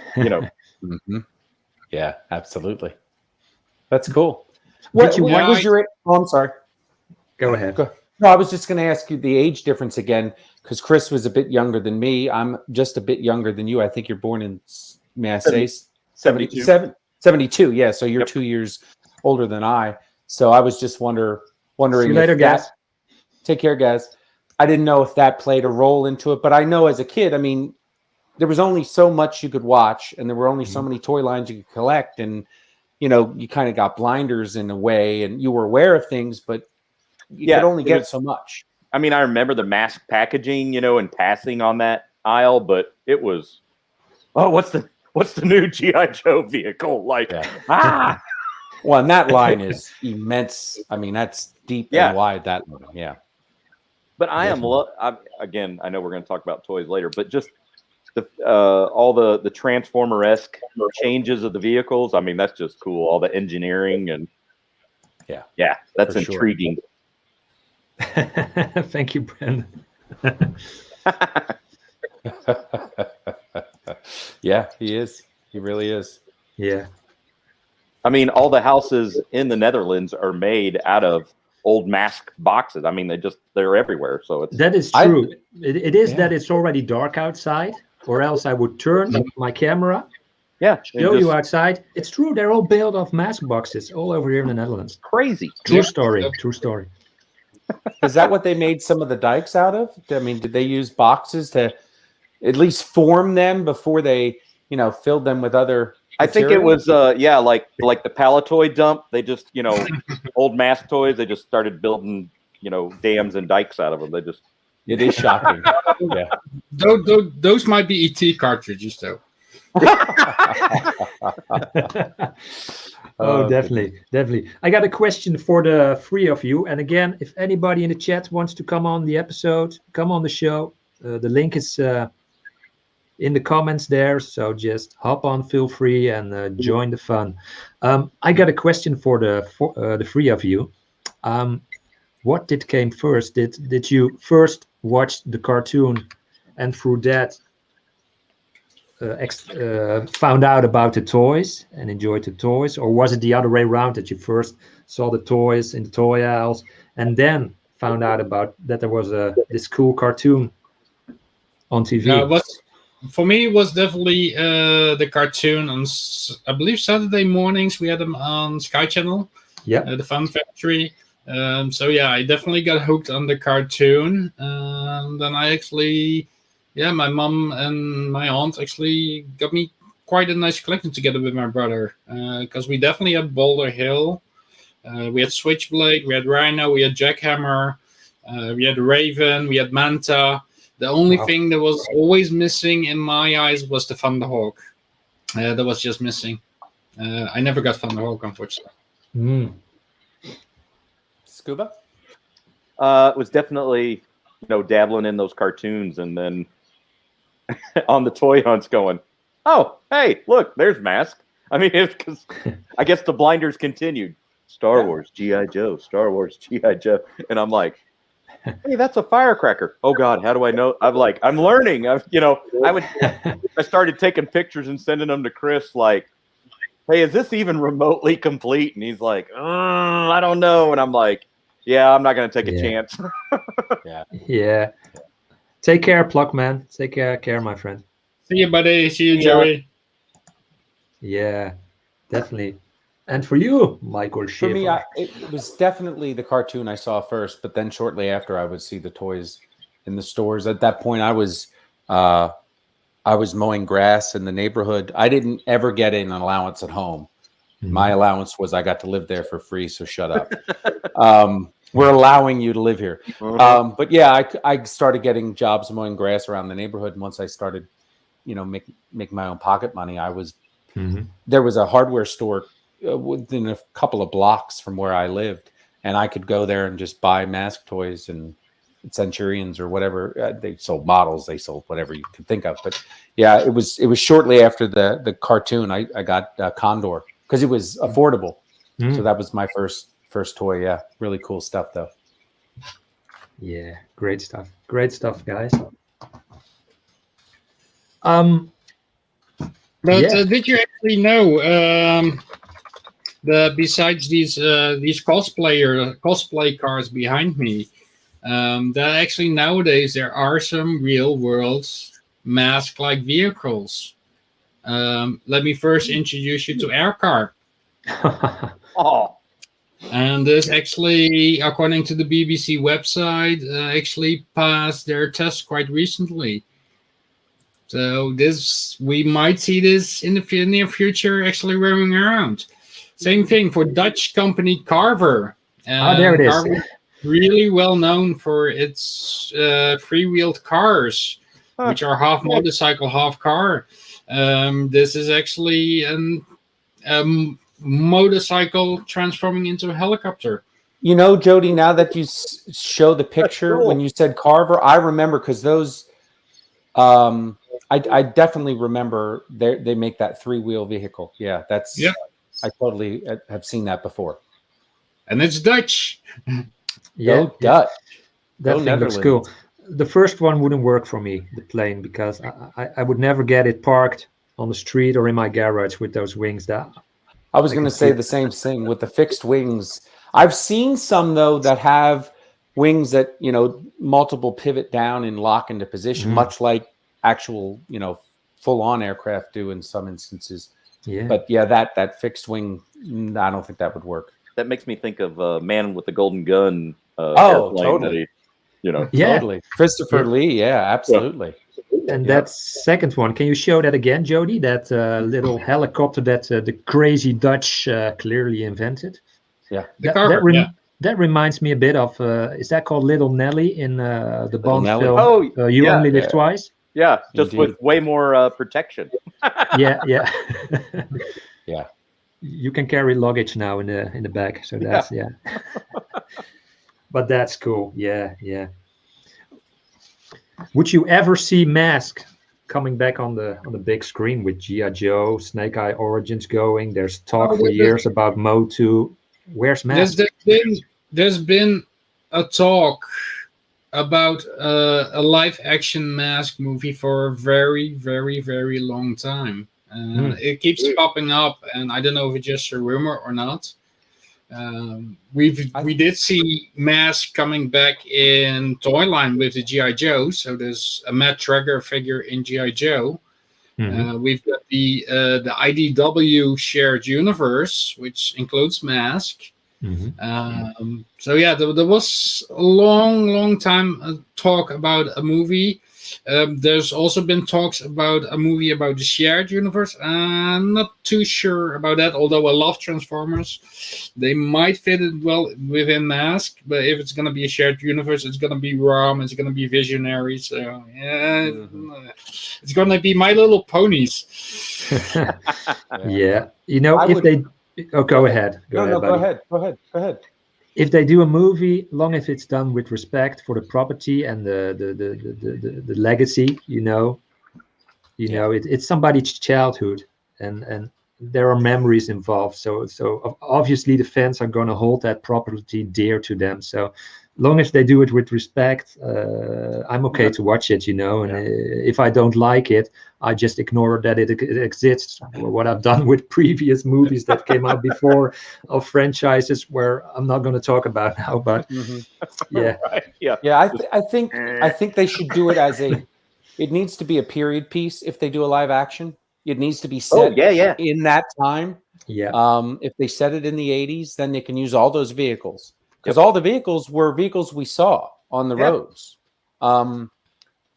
[SPEAKER 3] Yeah, absolutely. That's cool. What was your? Oh, I'm sorry.
[SPEAKER 1] Go ahead.
[SPEAKER 3] No, I was just going to ask you the age difference again, because Chris was a bit younger than me. I'm just a bit younger than you. I think you're born in, may I say, 72. Yeah, so you're 2 years older than I. So I was just wondering.
[SPEAKER 1] See you later, guys.
[SPEAKER 3] Take care, guys. I didn't know if that played a role into it, but I know as a kid, I mean, there was only so much you could watch, and there were only so many toy lines you could collect, and you kind of got blinders in a way, and you were aware of things, but you could only get so much.
[SPEAKER 12] I mean, I remember the M.A.S.K packaging, and passing on that aisle, but it was, what's the new G.I. Joe vehicle? Like,
[SPEAKER 3] Well, and that line is immense. I mean, that's deep and wide, that line, yeah.
[SPEAKER 12] But again, I know we're going to talk about toys later, but just all the Transformer-esque changes of the vehicles. I mean, that's just cool. All the engineering and that's intriguing.
[SPEAKER 1] Thank you, Brendan.
[SPEAKER 3] Yeah, he is. He really is.
[SPEAKER 1] Yeah.
[SPEAKER 12] I mean, all the houses in the Netherlands are made out of old M.A.S.K boxes. I mean, they're everywhere. So
[SPEAKER 1] that is true. It is that it's already dark outside, or else I would turn my camera.
[SPEAKER 12] Yeah,
[SPEAKER 1] show you outside. It's true. They're all built of M.A.S.K boxes all over here in the Netherlands.
[SPEAKER 12] Crazy.
[SPEAKER 1] True story. True story.
[SPEAKER 3] Is that what they made some of the dikes out of? I mean, did they use boxes to at least form them before they, filled them with other material?
[SPEAKER 12] I think it was, like the Palatoy dump. They just, old M.A.S.K toys. They just started building, dams and dikes out of them.
[SPEAKER 3] It is shocking. Yeah.
[SPEAKER 2] Those might be ET cartridges, though.
[SPEAKER 1] Definitely. I got a question for the three of you. And again, if anybody in the chat wants to come on the episode, come on the show. The link is in the comments there. So just hop on, feel free, and join the fun. I got a question for the three of you. What came first? Did you first watch the cartoon and through that found out about the toys and enjoyed the toys, or was it the other way around, that you first saw the toys in the toy aisles and then found out about that there was this cool cartoon on TV?
[SPEAKER 2] For me, it was definitely the cartoon on, I believe, Saturday mornings. We had them on Sky Channel.
[SPEAKER 1] Yeah,
[SPEAKER 2] the Fun Factory. I definitely got hooked on the cartoon. Then I actually. Yeah, my mom and my aunt actually got me quite a nice collection together with my brother, because we definitely had Boulder Hill, we had Switchblade, we had Rhino, we had Jackhammer, we had Raven, we had Manta, The only thing that was always missing in my eyes was the Thunderhawk. That was just missing. I never got Thunderhawk, unfortunately.
[SPEAKER 3] Scuba?
[SPEAKER 12] It was definitely, dabbling in those cartoons, and then on the toy hunts going, oh, hey, look, there's M.A.S.K. I mean, it's because I guess the blinders continued. Star Wars, G.I. Joe, Star Wars, G.I. Joe. And I'm like, hey, that's a firecracker. Oh God, how do I know? I'm learning. I started taking pictures and sending them to Chris, like, hey, is this even remotely complete? And he's like, I don't know. And I'm like, yeah, I'm not going to take a chance.
[SPEAKER 1] Yeah. Take care, Pluck, man. Take care, my friend.
[SPEAKER 2] See you, buddy. See you, Joey.
[SPEAKER 1] Yeah, definitely. And for you, Michael Shaffer?
[SPEAKER 3] For me, it was definitely the cartoon I saw first, but then shortly after I would see the toys in the stores. At that point, I was mowing grass in the neighborhood. I didn't ever get an allowance at home. My allowance was I got to live there for free, so shut up. We're allowing you to live here. But yeah, I started getting jobs mowing grass around the neighborhood. And once I started, make my own pocket money, there was a hardware store within a couple of blocks from where I lived, and I could go there and just buy M.A.S.K toys and Centurions or whatever. They sold models, they sold whatever you could think of. But yeah, it was shortly after the cartoon I got Condor because it was affordable. So that was my first toy. Yeah, really cool stuff though.
[SPEAKER 1] Yeah, great stuff, guys.
[SPEAKER 2] Did you actually know besides these cosplay cars behind me, that actually nowadays there are some real world M.A.S.K-like vehicles. Let me first introduce you to Aircar. And this actually, according to the BBC website, actually passed their test quite recently. So we might see this in the near future actually roaming around. Same thing for Dutch company Carver.
[SPEAKER 1] There it is.
[SPEAKER 2] Carver is really well known for its three-wheeled cars, which are half motorcycle, half car. This is actually a motorcycle transforming into a helicopter.
[SPEAKER 3] Jody, now that you show the picture, when you said Carver, I remember because those... I definitely remember they make that three-wheel vehicle. Yeah, that's. Yeah. I totally have seen that before.
[SPEAKER 2] And it's Dutch.
[SPEAKER 3] Dutch.
[SPEAKER 1] That thing looks cool. The first one wouldn't work for me, the plane, because I would never get it parked on the street or in my garage with those wings.
[SPEAKER 3] I was going to say the same thing with the fixed wings. I've seen some though that have wings that multiple pivot down and lock into position, much like actual full-on aircraft do in some instances. Yeah. But yeah, that fixed wing, I don't think that would work.
[SPEAKER 12] That makes me think of Man with the Golden Gun.
[SPEAKER 3] Totally.
[SPEAKER 12] Totally.
[SPEAKER 3] Christopher Lee. Yeah, absolutely.
[SPEAKER 1] And that second one, can you show that again, Jody? That little helicopter that the crazy Dutch clearly invented.
[SPEAKER 3] Yeah.
[SPEAKER 1] That reminds me a bit of, is that called Little Nelly in the Bond film? You Only Live Twice?
[SPEAKER 12] Yeah, just with way more protection.
[SPEAKER 1] Yeah.
[SPEAKER 3] Yeah.
[SPEAKER 1] You can carry luggage now in the back, so that's But that's cool. Yeah. Would you ever see M.A.S.K coming back on the big screen with G.I. Joe, Snake Eye Origins going? There's talk for years about Mo 2. Where's M.A.S.K?
[SPEAKER 2] There's been a talk about a live action M.A.S.K movie for a very, very, very long time. It keeps popping up, and I don't know if it's just a rumor or not. We did see M.A.S.K coming back in Toyline with the G.I. Joe, so there's a Matt Traeger figure in G.I. Joe. We've got the IDW shared universe, which includes M.A.S.K. So yeah, there was a long time talk about a movie. There's also been talks about a movie about the shared universe. I'm not too sure about that, although I love Transformers. They might fit it well within Mask, but if it's going to be a shared universe, it's going to be ROM, it's going to be Visionary. So yeah, it's going to be My Little Ponies.
[SPEAKER 1] Yeah. You know, if they... Oh, go ahead. Go ahead, buddy.
[SPEAKER 3] Go ahead.
[SPEAKER 1] If they do a movie, long as it's done with respect for the property and the legacy, you know, it's somebody's childhood, and there are memories involved. So obviously the fans are going to hold that property dear to them. So long as they do it with respect, I'm okay to watch it, you know. And if I don't like it, I just ignore that it exists. What I've done with previous movies that came out before of franchises where I'm not going to talk about now. But yeah,
[SPEAKER 3] I think they should do it as a. It needs to be a period piece. If they do a live action, it needs to be set in that time.
[SPEAKER 1] Yeah.
[SPEAKER 3] If they set it in the 80s, then they can use all those vehicles, because all the vehicles were vehicles we saw on the roads, for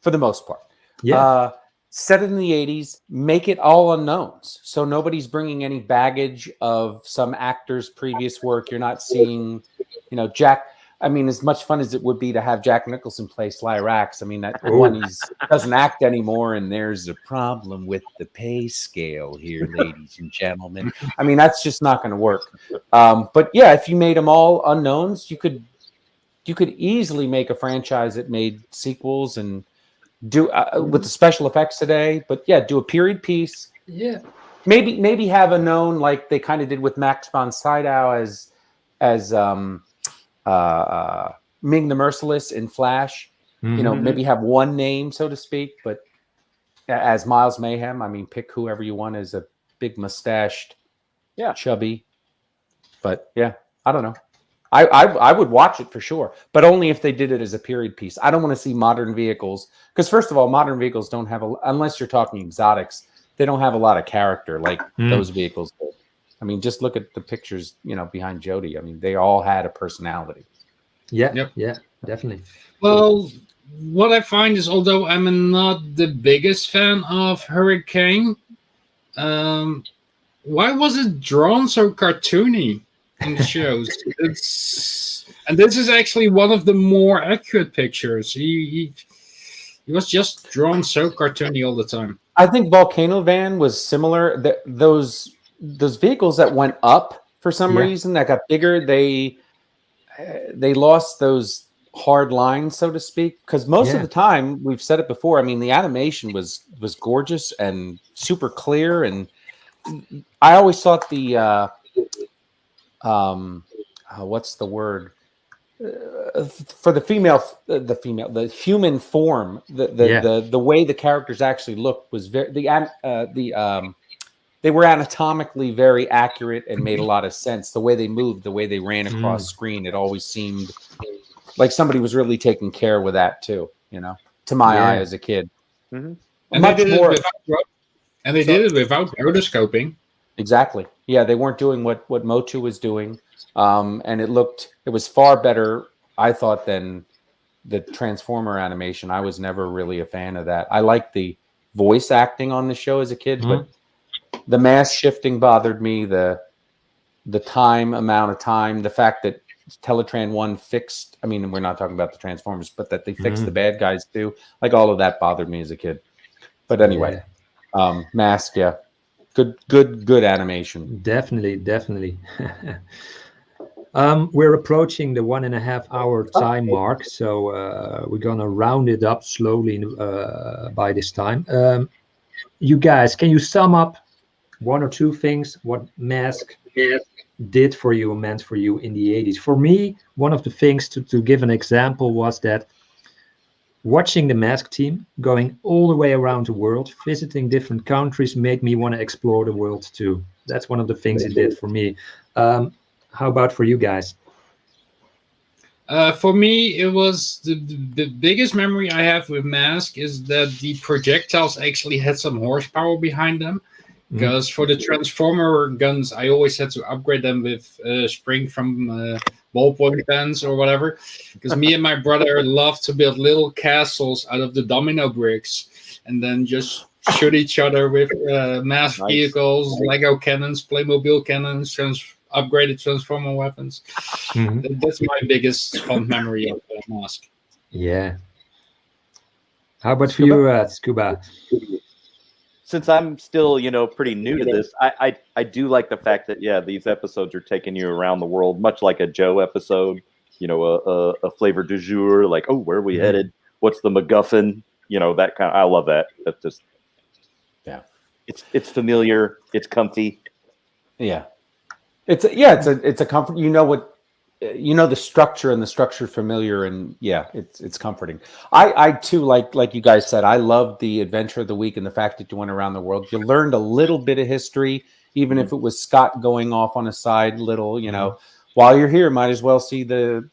[SPEAKER 3] the most part.
[SPEAKER 1] Yeah.
[SPEAKER 3] Set it in the 80s, make it all unknowns. So nobody's bringing any baggage of some actor's previous work. You're not seeing, you know, Jack. I mean, as much fun as it would be to have Jack Nicholson play Sly Rax, I mean, that one, he doesn't act anymore, and there's a problem with the pay scale here, ladies and gentlemen. I mean, that's just not going to work. But yeah, if you made them all unknowns, you could easily make a franchise that made sequels and do with the special effects today. But yeah, do a period piece.
[SPEAKER 1] Yeah,
[SPEAKER 3] maybe have a known, like they kind of did with Max von Sydow as Ming the Merciless in Flash. You know, maybe have one name, so to speak, but as Miles Mayhem, I mean, pick whoever you want as a big mustached, chubby. But yeah, I don't know. I would watch it for sure, but only if they did it as a period piece. I don't want to see modern vehicles, because first of all, modern vehicles don't have unless you're talking exotics, they don't have a lot of character like those vehicles do. I mean, just look at the pictures, you know, behind Jody. I mean, they all had a personality.
[SPEAKER 1] Yeah, yeah, definitely.
[SPEAKER 2] Well, what I find is, although I'm not the biggest fan of Hurricane, why was it drawn so cartoony in the shows? And this is actually one of the more accurate pictures. He was just drawn so cartoony all the time.
[SPEAKER 3] I think Volcano Van was similar. Those vehicles that went up for some reason, that got bigger, they lost those hard lines, so to speak, because most of the time, we've said it before, I mean, the animation was gorgeous and super clear, and I always thought the what's the word for the human form, the way the characters actually looked was very they were anatomically very accurate and made a lot of sense. The way they moved, the way they ran across screen, it always seemed like somebody was really taking care with that too, you know, to my eye as a kid.
[SPEAKER 2] And they did it without rotoscoping.
[SPEAKER 3] Exactly. Yeah, they weren't doing what Motu was doing. And it was far better, I thought, than the Transformer animation. I was never really a fan of that. I liked the voice acting on the show as a kid, but the mass shifting bothered me. The amount of time, the fact that Teletran 1 fixed, I mean, we're not talking about the Transformers, but that they fixed the bad guys too. Like, all of that bothered me as a kid. But anyway, Mask, good animation.
[SPEAKER 1] Definitely. We're approaching the 1.5 hour time mark, so we're gonna round it up slowly by this time. You guys, can you sum up one or two things what Mask did for you and meant for you in the 80s? For me, one of the things, to give an example, was that watching the Mask team going all the way around the world, visiting different countries, made me want to explore the world too. That's one of the things it did for me. How about for you guys?
[SPEAKER 2] For me, it was the biggest memory I have with Mask is that the projectiles actually had some horsepower behind them. Because for the Transformer guns, I always had to upgrade them with spring from ballpoint pens or whatever. Because me and my brother loved to build little castles out of the domino bricks and then just shoot each other with mass vehicles, Lego cannons, Playmobil cannons, upgraded Transformer weapons. That's my biggest fond memory of M.A.S.K.
[SPEAKER 1] Yeah. How about for you, Scuba?
[SPEAKER 12] Since I'm still, pretty new to this, I do like the fact that, these episodes are taking you around the world, much like a Joe episode, a flavor du jour, like, oh, where are we headed? What's the MacGuffin? That kind of, I love that. That's just, it's familiar. It's comfy.
[SPEAKER 3] Yeah. It's a comfort. The structure and the structure familiar, and it's comforting. I too, like you guys said, I loved the adventure of the week and the fact that you went around the world. You learned a little bit of history, even if it was Scott going off on a side little, while you're here, might as well see the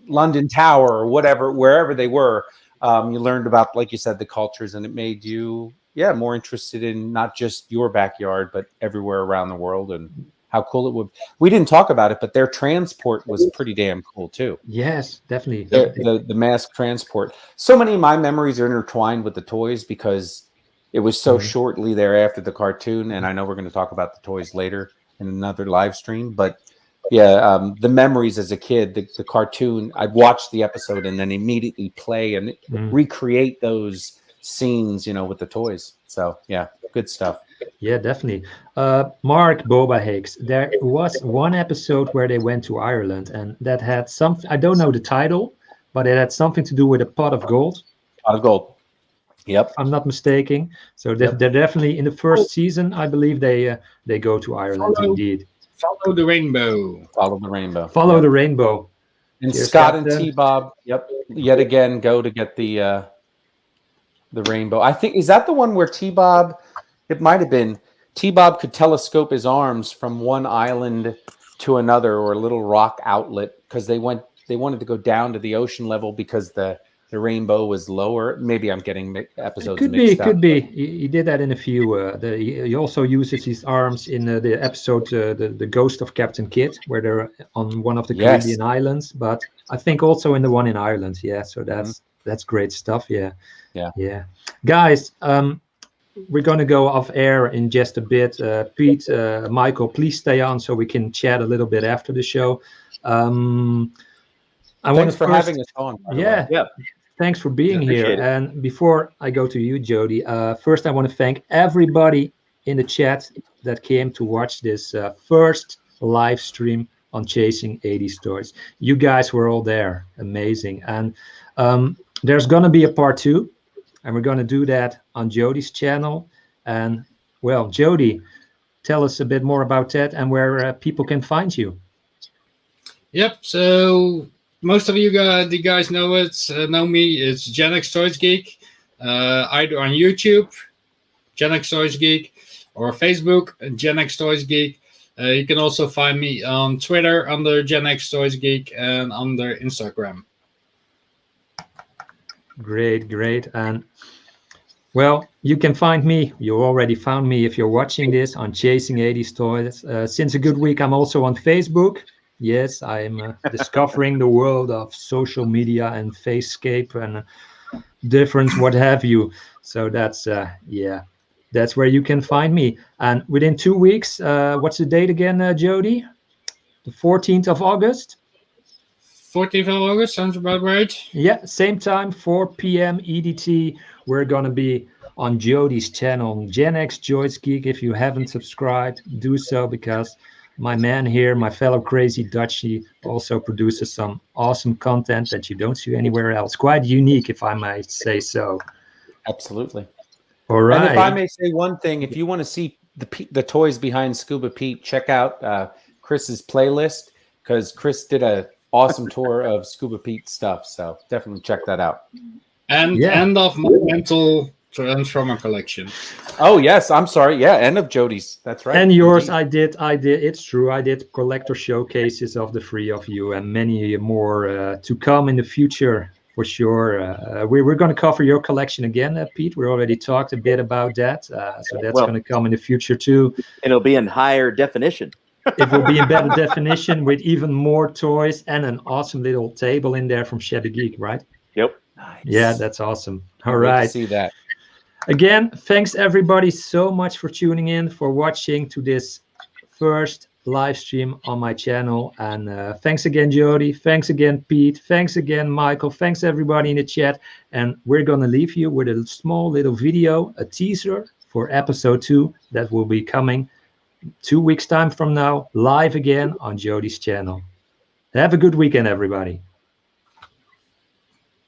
[SPEAKER 3] London Tower or whatever, wherever they were. You learned about, like you said, the cultures, and it made you, more interested in not just your backyard, but everywhere around the world and how cool it would. We didn't talk about it, but their transport was pretty damn cool too.
[SPEAKER 1] Yes, definitely.
[SPEAKER 3] The M.A.S.K transport. So many of my memories are intertwined with the toys because it was so shortly thereafter the cartoon, and I know we're going to talk about the toys later in another live stream. But the memories as a kid, the cartoon, I'd watch the episode and then immediately play and recreate those scenes, with the toys. So good stuff.
[SPEAKER 1] Yeah, definitely. Mark Boba Hicks, there was one episode where they went to Ireland, and that had something, I don't know the title, but it had something to do with a pot of gold.
[SPEAKER 3] Pot of gold. Yep.
[SPEAKER 1] I'm not mistaken. So they're definitely in the first season, I believe they go to Ireland indeed.
[SPEAKER 2] Follow the rainbow.
[SPEAKER 3] Follow the rainbow.
[SPEAKER 1] Follow the rainbow.
[SPEAKER 3] And cheers, Scott Captain. And T-Bob, yet again go to get the rainbow. I think, is that the one where T-Bob, it might have been, T-Bob could telescope his arms from one island to another, or a little rock outlet, because they wanted to go down to the ocean level because the rainbow was lower. Maybe I'm getting episodes mixed up.
[SPEAKER 1] Could be. He did that in a few. He also uses his arms in the episode the Ghost of Captain Kidd, where they're on one of the Caribbean islands. But I think also in the one in Ireland. Yeah, so that's great stuff. Yeah. Guys, we're going to go off air in just a bit. Pete, Michael, please stay on so we can chat a little bit after the show.
[SPEAKER 3] Thanks for having us on.
[SPEAKER 1] Yeah. Thanks for being here. It. And before I go to you, Jody, first I want to thank everybody in the chat that came to watch this first live stream on Chasing 80s Toys. You guys were all there. Amazing. And there's going to be a part 2. And we're going to do that on Jody's channel. And, well, Jody, tell us a bit more about that and where people can find you.
[SPEAKER 2] Yep. So most of you guys know me. It's Gen X Toys Geek. Either on YouTube, Gen X Toys Geek, or Facebook, Gen X Toys Geek. You can also find me on Twitter under Gen X Toys Geek and under Instagram.
[SPEAKER 1] Great. And well, you can find me. You already found me if you're watching this on Chasing 80s Toys. Since a good week, I'm also on Facebook. Yes, I'm discovering the world of social media and Facescape and difference, what have you. So that's where you can find me. And within 2 weeks, what's the date again, Jody? The 14th of August?
[SPEAKER 2] 14th of August, sounds about right.
[SPEAKER 1] Yeah, same time, 4 p.m. EDT. We're going to be on Jody's channel, Gen X Toys Geek. If you haven't subscribed, do so, because my man here, my fellow crazy Dutchie, also produces some awesome content that you don't see anywhere else. Quite unique, if I might say so.
[SPEAKER 3] Absolutely.
[SPEAKER 1] All right.
[SPEAKER 3] And if I may say one thing, if you want to see the toys behind Scuba Pete, check out Chris's playlist, because Chris did a awesome tour of Scuba Pete stuff, so definitely check that out.
[SPEAKER 2] And end of my mental Transformer collection.
[SPEAKER 3] Oh yes, I'm sorry. Yeah, end of Jody's. That's right.
[SPEAKER 1] And yours, indeed. I did. It's true. I did collector showcases of the 3 of you, and many more to come in the future for sure. We're going to cover your collection again, Pete. We already talked a bit about that, so that's going to come in the future too.
[SPEAKER 12] And it'll be in higher definition.
[SPEAKER 1] It will be in better definition with even more toys and an awesome little table in there from Shed the Geek, right?
[SPEAKER 12] Yep.
[SPEAKER 3] Nice.
[SPEAKER 1] Yeah, that's awesome. All
[SPEAKER 3] Can't wait to
[SPEAKER 1] right.
[SPEAKER 3] see that.
[SPEAKER 1] Again, thanks everybody so much for tuning in, for watching to this first live stream on my channel. And thanks again, Jody. Thanks again, Pete. Thanks again, Michael. Thanks everybody in the chat. And we're going to leave you with a small little video, a teaser for episode 2 that will be coming 2 weeks time from now, live again on Jody's channel. Have a good weekend, everybody.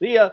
[SPEAKER 12] See ya.